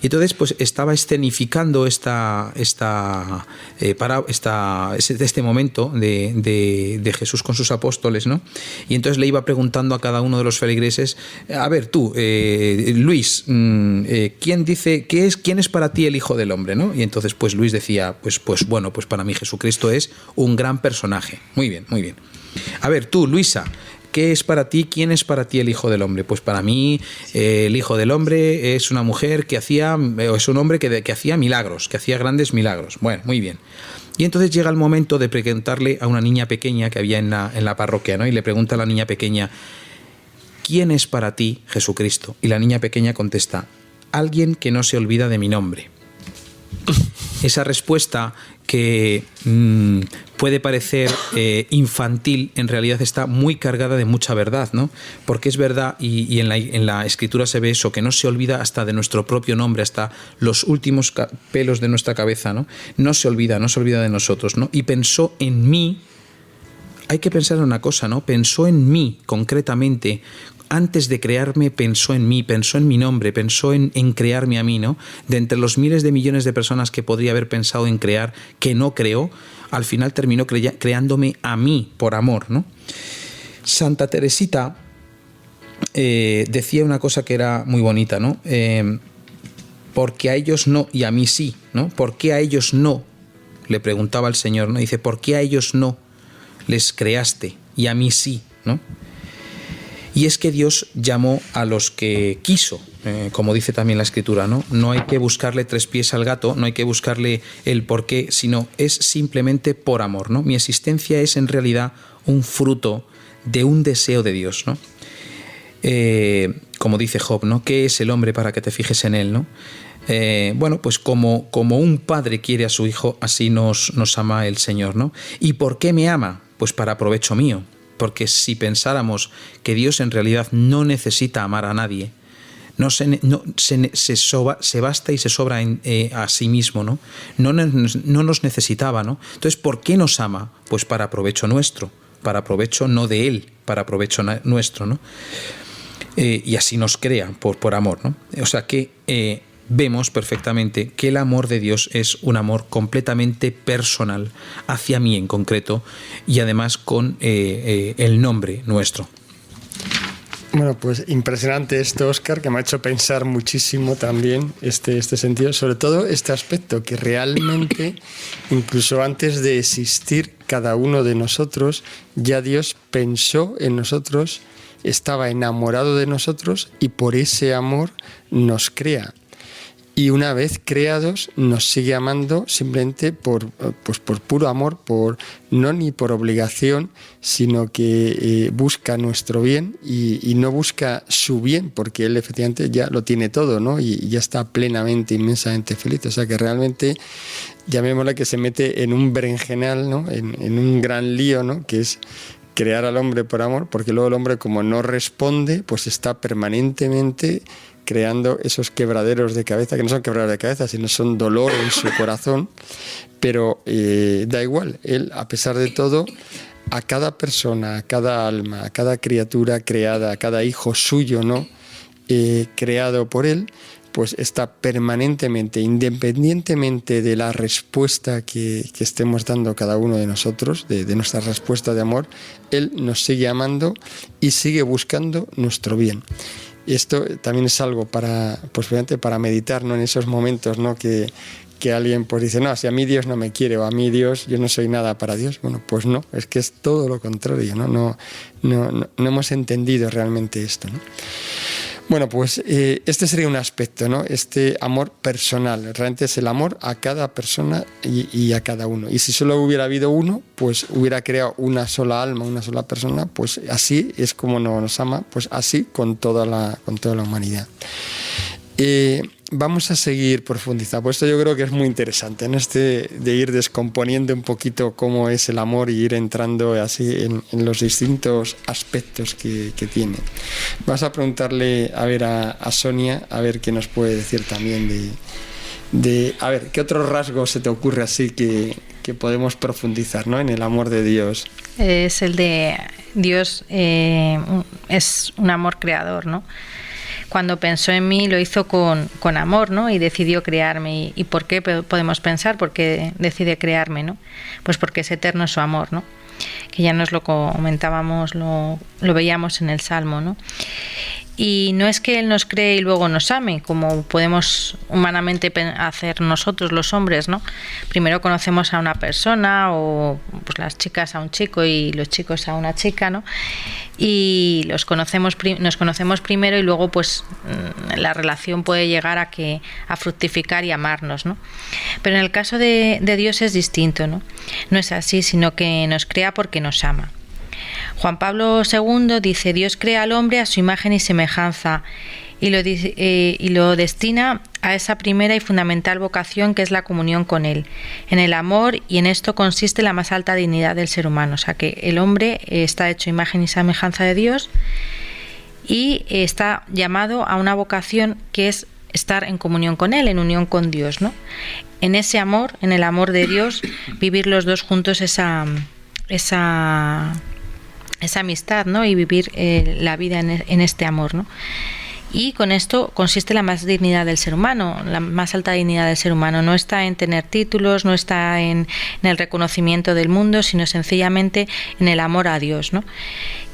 Y entonces pues estaba escenificando este momento de Jesús con sus apóstoles, ¿no? Y entonces le iba preguntando a cada uno de los feligreses, a ver tú, Luis, ¿quién es para ti el Hijo del Hombre, ¿no? Y entonces pues Luis decía, pues para mí Jesucristo es un gran personaje. Muy bien, muy bien. A ver tú, Luisa, ¿qué es para ti? ¿Quién es para ti el Hijo del Hombre? Pues para mí el Hijo del Hombre es una mujer es un hombre que hacía milagros, que hacía grandes milagros. Bueno, muy bien. Y entonces llega el momento de preguntarle a una niña pequeña que había en la parroquia, ¿no? Y le pregunta a la niña pequeña, ¿quién es para ti Jesucristo? Y la niña pequeña contesta, alguien que no se olvida de mi nombre. esa respuesta que puede parecer infantil, en realidad está muy cargada de mucha verdad, ¿no? Porque es verdad, y en la Escritura se ve eso, que no se olvida hasta de nuestro propio nombre, hasta los últimos pelos de nuestra cabeza, ¿no? No se olvida de nosotros, ¿no? Y pensó en mí. Hay que pensar en una cosa, ¿no? Pensó en mí concretamente. Antes de crearme pensó en mí, pensó en mi nombre, pensó en crearme a mí, ¿no? De entre los miles de millones de personas que podría haber pensado en crear, que no creó, al final terminó creándome a mí por amor, ¿no? Santa Teresita decía una cosa que era muy bonita, ¿no? Porque a ellos no y a mí sí, ¿no? ¿Por qué a ellos no? Le preguntaba al Señor, ¿no? Dice, ¿por qué a ellos no les creaste y a mí sí, ¿no? Y es que Dios llamó a los que quiso, como dice también la Escritura, ¿no? No hay que buscarle tres pies al gato, no hay que buscarle el por qué, sino es simplemente por amor, ¿no? Mi existencia es en realidad un fruto de un deseo de Dios, ¿no? Como dice Job, ¿no? ¿Qué es el hombre para que te fijes en él, ¿no? Bueno, pues como un padre quiere a su hijo, así nos ama el Señor, ¿no? ¿Y por qué me ama? Pues para provecho mío. Porque si pensáramos que Dios en realidad no necesita amar a nadie, se basta y se sobra a sí mismo, ¿no? No nos necesitaba, ¿no? Entonces, ¿por qué nos ama? Pues para provecho nuestro, para provecho no de Él, para provecho nuestro, ¿no? Y así nos crea por amor, ¿no? O sea que vemos perfectamente que el amor de Dios es un amor completamente personal hacia mí en concreto y además con el nombre nuestro. Bueno, pues impresionante esto, Óscar, que me ha hecho pensar muchísimo también este sentido, sobre todo este aspecto, que realmente, incluso antes de existir cada uno de nosotros, ya Dios pensó en nosotros, estaba enamorado de nosotros y por ese amor nos crea. Y una vez creados, nos sigue amando simplemente por puro amor, no ni por obligación, sino que busca nuestro bien y no busca su bien, porque Él efectivamente ya lo tiene todo, ¿no? Y ya está plenamente, inmensamente feliz. O sea que realmente, llamémosle que se mete en un berenjenal, ¿no? En un gran lío, ¿no? Que es crear al hombre por amor, porque luego el hombre, como no responde, pues está permanentemente creando esos quebraderos de cabeza, que no son quebraderos de cabeza, sino son dolor en su corazón, pero da igual, Él, a pesar de todo, a cada persona, a cada alma, a cada criatura creada, a cada hijo suyo, ¿no? Creado por Él, pues está permanentemente, independientemente de la respuesta que estemos dando cada uno de nosotros, de nuestra respuesta de amor, Él nos sigue amando y sigue buscando nuestro bien. Y esto también es algo para meditar, ¿no? En esos momentos, ¿no? Que alguien pues dice, no, si a mí Dios no me quiere, o a mí Dios, yo no soy nada para Dios. Bueno, pues no, es que es todo lo contrario, ¿no? No hemos entendido realmente esto, ¿no? Bueno, pues este sería un aspecto, ¿no? Este amor personal, realmente es el amor a cada persona y a cada uno. Y si solo hubiera habido uno, pues hubiera creado una sola alma, una sola persona, pues así es como nos ama, pues así con toda la humanidad. Vamos a seguir profundizando, pues esto yo creo que es muy interesante, ¿no? De ir descomponiendo un poquito cómo es el amor y ir entrando así en los distintos aspectos que tiene. Vas a preguntarle a Sonia, a ver qué nos puede decir también a ver, ¿qué otro rasgo se te ocurre así que podemos profundizar, ¿no? En el amor de Dios? Es el de Dios, es un amor creador, ¿no? Cuando pensó en mí lo hizo con amor, ¿no? Y decidió crearme. ¿Y por qué podemos pensar? ¿Por qué decide crearme, no? Pues porque es eterno su amor, ¿no? Que ya nos lo comentábamos, lo veíamos en el Salmo, ¿no? Y no es que Él nos cree y luego nos ame, como podemos humanamente hacer nosotros los hombres, ¿no? Primero conocemos a una persona, o pues las chicas a un chico y los chicos a una chica, ¿no? Y nos conocemos primero y luego pues la relación puede llegar a fructificar y amarnos, ¿no? Pero en el caso de Dios es distinto, ¿no? No es así, sino que nos crea porque nos ama. Juan Pablo II dice: Dios crea al hombre a su imagen y semejanza y lo destina a esa primera y fundamental vocación que es la comunión con Él, en el amor, y en esto consiste la más alta dignidad del ser humano. O sea que el hombre está hecho imagen y semejanza de Dios y está llamado a una vocación que es estar en comunión con Él, en unión con Dios, ¿no? En ese amor, en el amor de Dios, vivir los dos juntos esa amistad, ¿no? Y vivir la vida en este amor, ¿no? Y con esto consiste la más dignidad del ser humano, la más alta dignidad del ser humano. No está en tener títulos, no está en el reconocimiento del mundo, sino sencillamente en el amor a Dios, ¿no?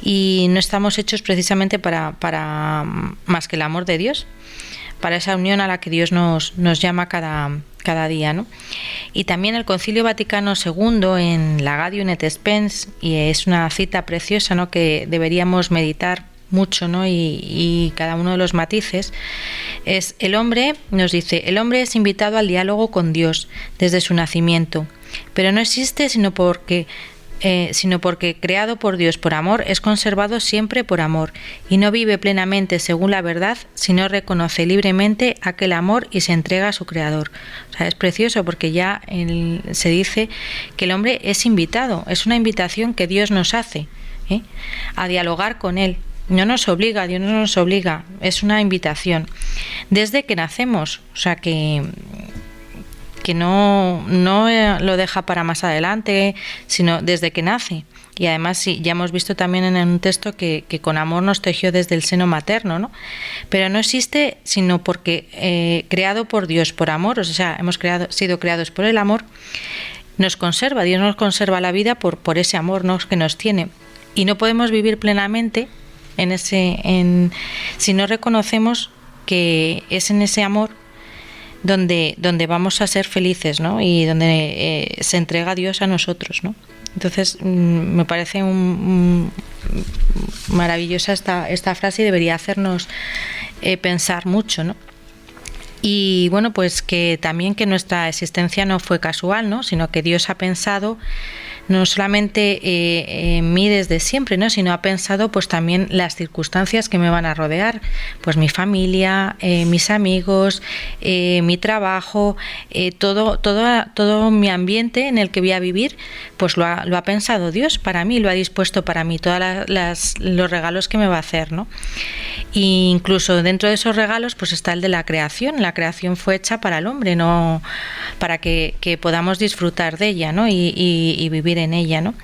Y no estamos hechos precisamente para más que el amor de Dios, para esa unión a la que Dios nos llama cada día, ¿no? Y también el Concilio Vaticano II en la Gaudium et Spes, y es una cita preciosa, ¿no?, que deberíamos meditar mucho, ¿no? Y cada uno de los matices es: el hombre, nos dice, el hombre es invitado al diálogo con Dios desde su nacimiento, pero no existe sino porque creado por Dios por amor, es conservado siempre por amor, y no vive plenamente según la verdad, sino reconoce libremente aquel amor y se entrega a su Creador. O sea, es precioso porque ya se dice que el hombre es invitado, es una invitación que Dios nos hace, a dialogar con Él. No nos obliga, Dios no nos obliga, es una invitación desde que nacemos, o sea que no lo deja para más adelante, sino desde que nace. Y además sí, ya hemos visto también en un texto que con amor nos tejió desde el seno materno, ¿no? Pero no existe sino porque creado por Dios por amor, o sea, hemos sido creados por el amor, nos conserva, Dios nos conserva la vida por ese amor, ¿no?, que nos tiene. Y no podemos vivir plenamente si no reconocemos que es en ese amor donde vamos a ser felices, ¿no? Y donde se entrega Dios a nosotros, ¿no? Entonces me parece maravillosa esta frase y debería hacernos pensar mucho, ¿no? Y bueno, pues que también que nuestra existencia no fue casual, ¿no?, sino que Dios ha pensado no solamente en mí desde siempre, ¿no?, sino ha pensado pues también las circunstancias que me van a rodear, pues mi familia, mis amigos, mi trabajo, todo mi ambiente en el que voy a vivir, pues lo ha pensado Dios para mí, lo ha dispuesto para mí, todos los regalos que me va a hacer, ¿no? E incluso dentro de esos regalos pues está el de la creación. La creación fue hecha para el hombre, no para que podamos disfrutar de ella, ¿no?, y vivir en ella, ¿no?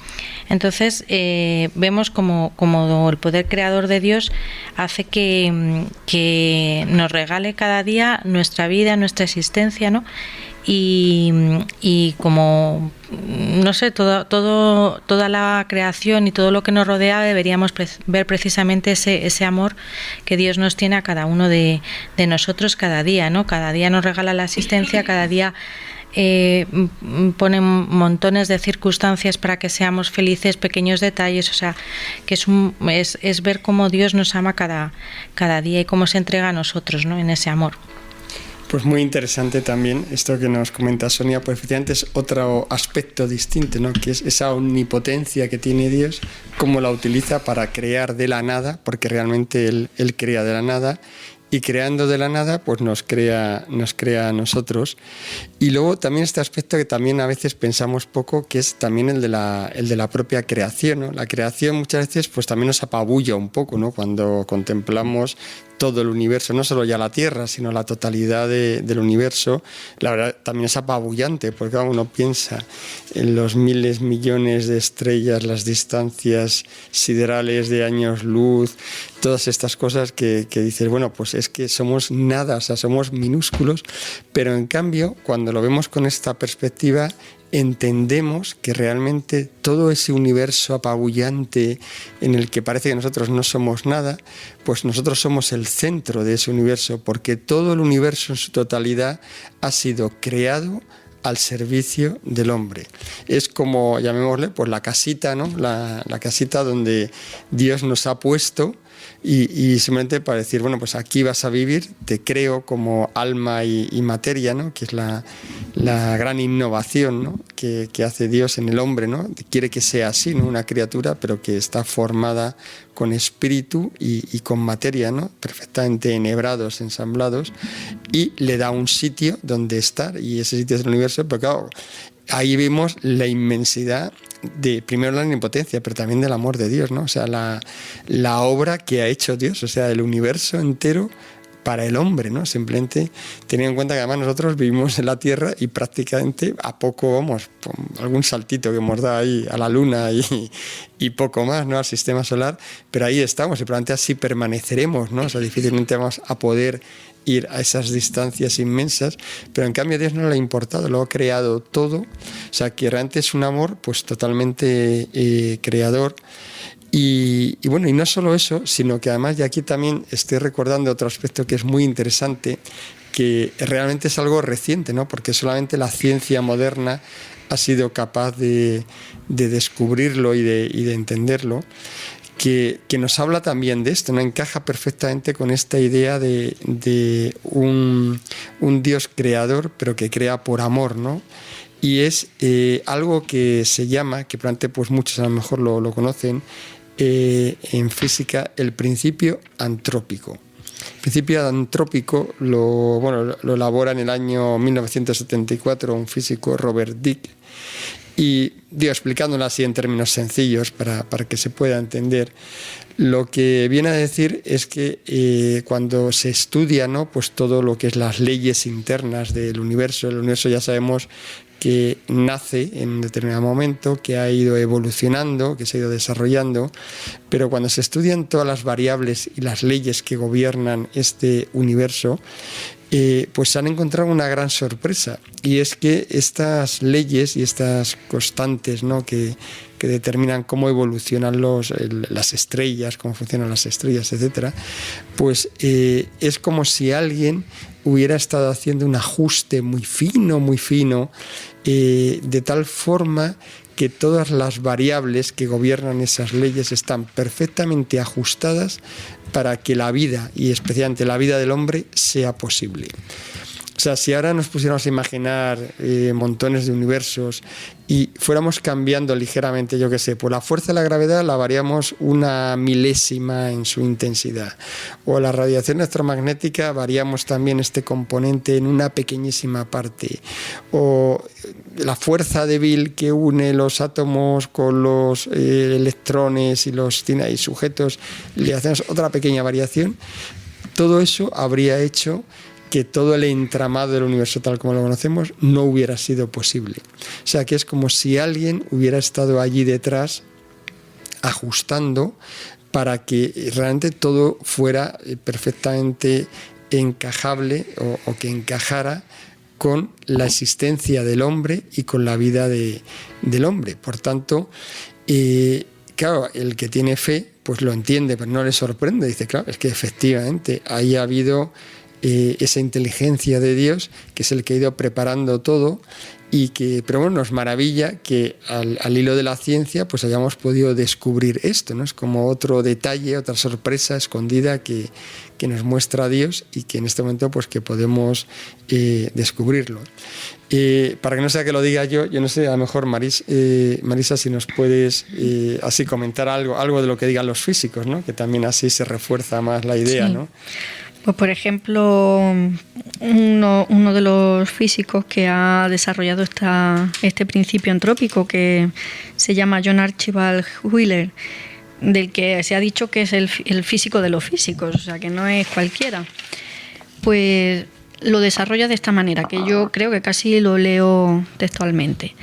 Entonces vemos como el poder creador de Dios hace que nos regale cada día nuestra vida, nuestra existencia, ¿no? Y como, no sé, toda la creación y todo lo que nos rodea, deberíamos ver precisamente ese amor que Dios nos tiene a cada uno de nosotros cada día, ¿no? Cada día nos regala la asistencia, cada día pone montones de circunstancias para que seamos felices, pequeños detalles, o sea, que es ver cómo Dios nos ama cada día y cómo se entrega a nosotros, ¿no?, en ese amor. Pues muy interesante también esto que nos comenta Sonia, pues efectivamente es otro aspecto distinto, ¿no?, que es esa omnipotencia que tiene Dios, cómo la utiliza para crear de la nada, porque realmente Él crea de la nada, y creando de la nada pues nos crea a nosotros. Y luego también este aspecto que también a veces pensamos poco, que es también el de la propia creación, ¿no? La creación muchas veces pues también nos apabulla un poco, ¿no?, cuando contemplamos todo el universo, no solo ya la Tierra, sino la totalidad del universo. La verdad también es apabullante, porque uno piensa en los miles, millones de estrellas, las distancias siderales de años luz, todas estas cosas que dices, bueno, pues es que somos nada, o sea, somos minúsculos, pero en cambio, cuando lo vemos con esta perspectiva, entendemos que realmente todo ese universo apabullante en el que parece que nosotros no somos nada, pues nosotros somos el centro de ese universo, porque todo el universo en su totalidad ha sido creado al servicio del hombre. Es como, llamémosle, pues la casita, ¿no?, la casita donde Dios nos ha puesto y simplemente para decir, bueno, pues aquí vas a vivir, te creo como alma y materia, ¿no? Que es la gran innovación, ¿no? que hace Dios en el hombre, ¿no? Quiere que sea así, ¿no? Una criatura, pero que está formada con espíritu y con materia, ¿no? Perfectamente enhebrados, ensamblados, y le da un sitio donde estar, y ese sitio es el universo, pero claro, ahí vemos la inmensidad de, primero, la omnipotencia, pero también del amor de Dios, ¿no? O sea, la obra que ha hecho Dios, o sea, el universo entero para el hombre, ¿no? Simplemente teniendo en cuenta que además nosotros vivimos en la Tierra y prácticamente a poco vamos, algún saltito que hemos dado ahí a la Luna y poco más, ¿no? Al sistema solar, pero ahí estamos y probablemente así permaneceremos, ¿no? O sea, difícilmente vamos a poder ir a esas distancias inmensas, pero en cambio a Dios no le ha importado, lo ha creado todo, o sea, que realmente es un amor pues totalmente creador. Y bueno, y no solo eso, sino que además, y aquí también estoy recordando otro aspecto que es muy interesante, que realmente es algo reciente, ¿no? Porque solamente la ciencia moderna ha sido capaz de descubrirlo y de entenderlo, que nos habla también de esto, ¿no? Encaja perfectamente con esta idea de un Dios creador, pero que crea por amor, ¿no? Y es algo que se llama, que probablemente pues muchos a lo mejor lo conocen, en física, el principio antrópico. El principio antrópico lo elabora en el año 1974 un físico, Robert Dicke, y explicándolo así en términos sencillos para que se pueda entender, lo que viene a decir es que cuando se estudia, ¿no? Pues todo lo que es las leyes internas del universo, el universo ya sabemos que nace en un determinado momento, que ha ido evolucionando, que se ha ido desarrollando, pero cuando se estudian todas las variables y las leyes que gobiernan este universo, pues se han encontrado una gran sorpresa, y es que estas leyes y estas constantes, ¿no? que determinan cómo evolucionan las estrellas, cómo funcionan las estrellas, etcétera, pues es como si alguien hubiera estado haciendo un ajuste muy fino, de tal forma que todas las variables que gobiernan esas leyes están perfectamente ajustadas para que la vida, y especialmente la vida del hombre, sea posible. O sea, si ahora nos pusiéramos a imaginar montones de universos y fuéramos cambiando ligeramente, yo qué sé, por la fuerza de la gravedad la variamos una milésima en su intensidad, o la radiación electromagnética variamos también este componente en una pequeñísima parte, o la fuerza débil que une los átomos con los electrones y los sujetos, le hacemos otra pequeña variación. Todo eso habría hecho que todo el entramado del universo tal como lo conocemos no hubiera sido posible. O sea, que es como si alguien hubiera estado allí detrás ajustando para que realmente todo fuera perfectamente encajable o que encajara con la existencia del hombre y con la vida del hombre. Por tanto, claro, el que tiene fe pues lo entiende, pero no le sorprende. Dice, claro, es que efectivamente ahí ha habido esa inteligencia de Dios, que es el que ha ido preparando todo, y que, pero bueno, nos maravilla que al hilo de la ciencia pues hayamos podido descubrir esto, ¿no? Es como otro detalle, otra sorpresa escondida que nos muestra Dios, y que en este momento pues que podemos descubrirlo. Para que no sea que lo diga yo no sé, a lo mejor Marisa, si nos puedes así comentar algo de lo que digan los físicos, ¿no? Que también así se refuerza más la idea, sí, ¿no? Pues por ejemplo, uno de los físicos que ha desarrollado este principio antrópico, que se llama John Archibald Wheeler, del que se ha dicho que es el físico de los físicos, o sea que no es cualquiera, pues lo desarrolla de esta manera, que yo creo que casi lo leo textualmente.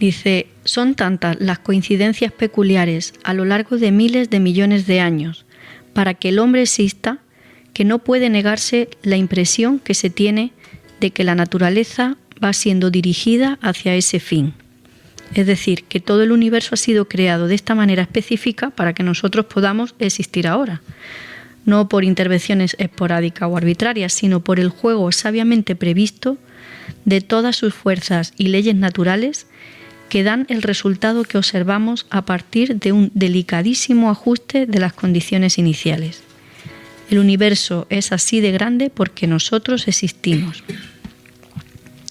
Dice: son tantas las coincidencias peculiares a lo largo de miles de millones de años para que el hombre exista, que no puede negarse la impresión que se tiene de que la naturaleza va siendo dirigida hacia ese fin. Es decir, que todo el universo ha sido creado de esta manera específica para que nosotros podamos existir ahora. No por intervenciones esporádicas o arbitrarias, sino por el juego sabiamente previsto de todas sus fuerzas y leyes naturales que dan el resultado que observamos a partir de un delicadísimo ajuste de las condiciones iniciales. El universo es así de grande porque nosotros existimos.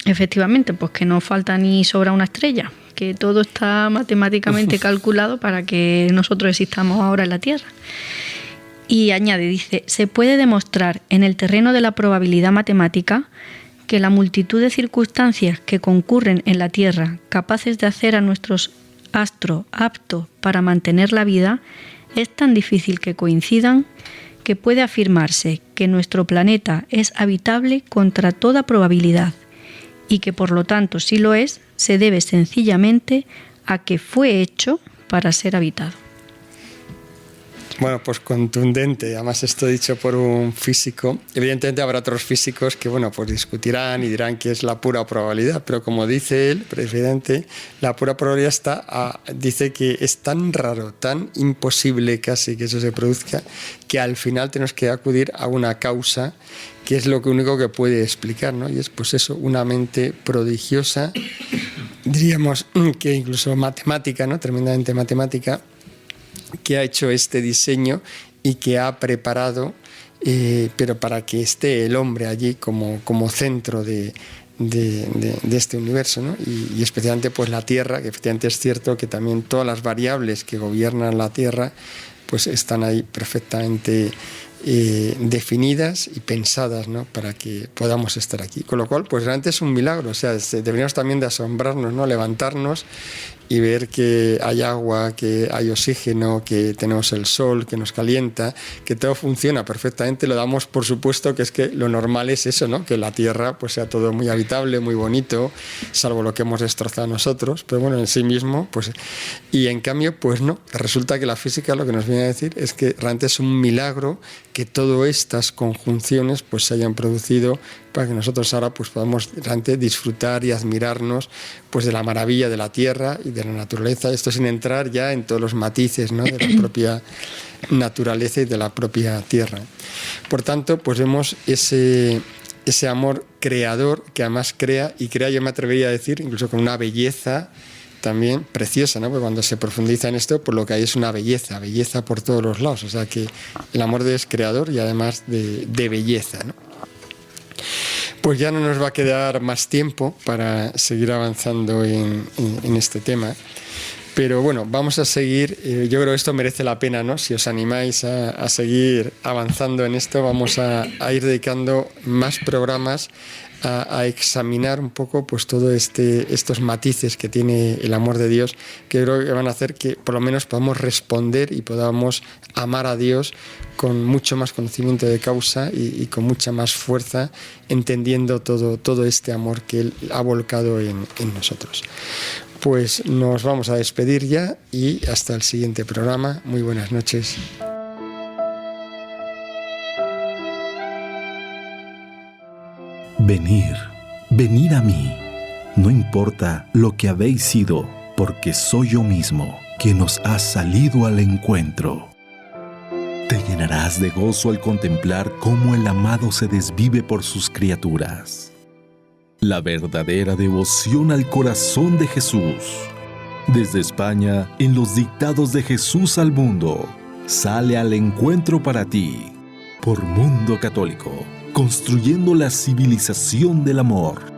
Efectivamente, pues que no falta ni sobra una estrella, que todo está matemáticamente calculado para que nosotros existamos ahora en la Tierra. Y añade, dice, se puede demostrar en el terreno de la probabilidad matemática que la multitud de circunstancias que concurren en la Tierra capaces de hacer a nuestros astros aptos para mantener la vida es tan difícil que coincidan que puede afirmarse que nuestro planeta es habitable contra toda probabilidad y que por lo tanto, si lo es, se debe sencillamente a que fue hecho para ser habitado. Bueno, pues contundente, además esto dicho por un físico. Evidentemente habrá otros físicos que, bueno, pues discutirán y dirán que es la pura probabilidad, pero como dice él, presidente, la pura probabilidad dice que es tan raro, tan imposible casi que eso se produzca, que al final tenemos que acudir a una causa que es lo único que puede explicar, ¿no? Y es pues eso, una mente prodigiosa, diríamos que incluso matemática, ¿no? Tremendamente matemática, que ha hecho este diseño y que ha preparado, pero para que esté el hombre allí como centro de este universo, ¿no? Y especialmente pues la Tierra, que efectivamente es cierto que también todas las variables que gobiernan la Tierra pues están ahí perfectamente definidas y pensadas, ¿no? Para que podamos estar aquí. Con lo cual, pues realmente es un milagro. O sea, deberíamos también de asombrarnos, ¿no? Levantarnos y ver que hay agua, que hay oxígeno, que tenemos el sol, que nos calienta, que todo funciona perfectamente. Lo damos por supuesto que es que lo normal es eso, ¿no? Que la Tierra pues sea todo muy habitable, muy bonito, salvo lo que hemos destrozado nosotros, pero bueno, en sí mismo, pues... Y en cambio, pues no. Resulta que la física lo que nos viene a decir es que realmente es un milagro que todas estas conjunciones pues se hayan producido para que nosotros ahora pues podamos realmente disfrutar y admirarnos pues de la maravilla de la Tierra y de la naturaleza, esto sin entrar ya en todos los matices, ¿no? De la propia naturaleza y de la propia Tierra. Por tanto, pues vemos ese amor creador que además crea, y crea, yo me atrevería a decir, incluso con una belleza también preciosa, ¿no? Porque cuando se profundiza en esto, pues lo que hay es una belleza por todos los lados, o sea que el amor de Dios es creador y además de belleza, ¿no? Pues ya no nos va a quedar más tiempo para seguir avanzando en este tema. Pero bueno, vamos a seguir. Yo creo que esto merece la pena, ¿no? Si os animáis a seguir avanzando en esto, vamos a ir dedicando más programas a examinar un poco pues todo estos matices que tiene el amor de Dios, que creo que van a hacer que por lo menos podamos responder y podamos amar a Dios con mucho más conocimiento de causa y con mucha más fuerza, entendiendo todo este amor que Él ha volcado en nosotros. Pues nos vamos a despedir ya y hasta el siguiente programa. Muy buenas noches. Venid a mí, no importa lo que habéis sido, porque soy yo mismo quien os ha salido al encuentro. Te llenarás de gozo al contemplar cómo el amado se desvive por sus criaturas. La verdadera devoción al corazón de Jesús. Desde España, en los dictados de Jesús al mundo, sale al encuentro para ti, por Mundo Católico, construyendo la civilización del amor.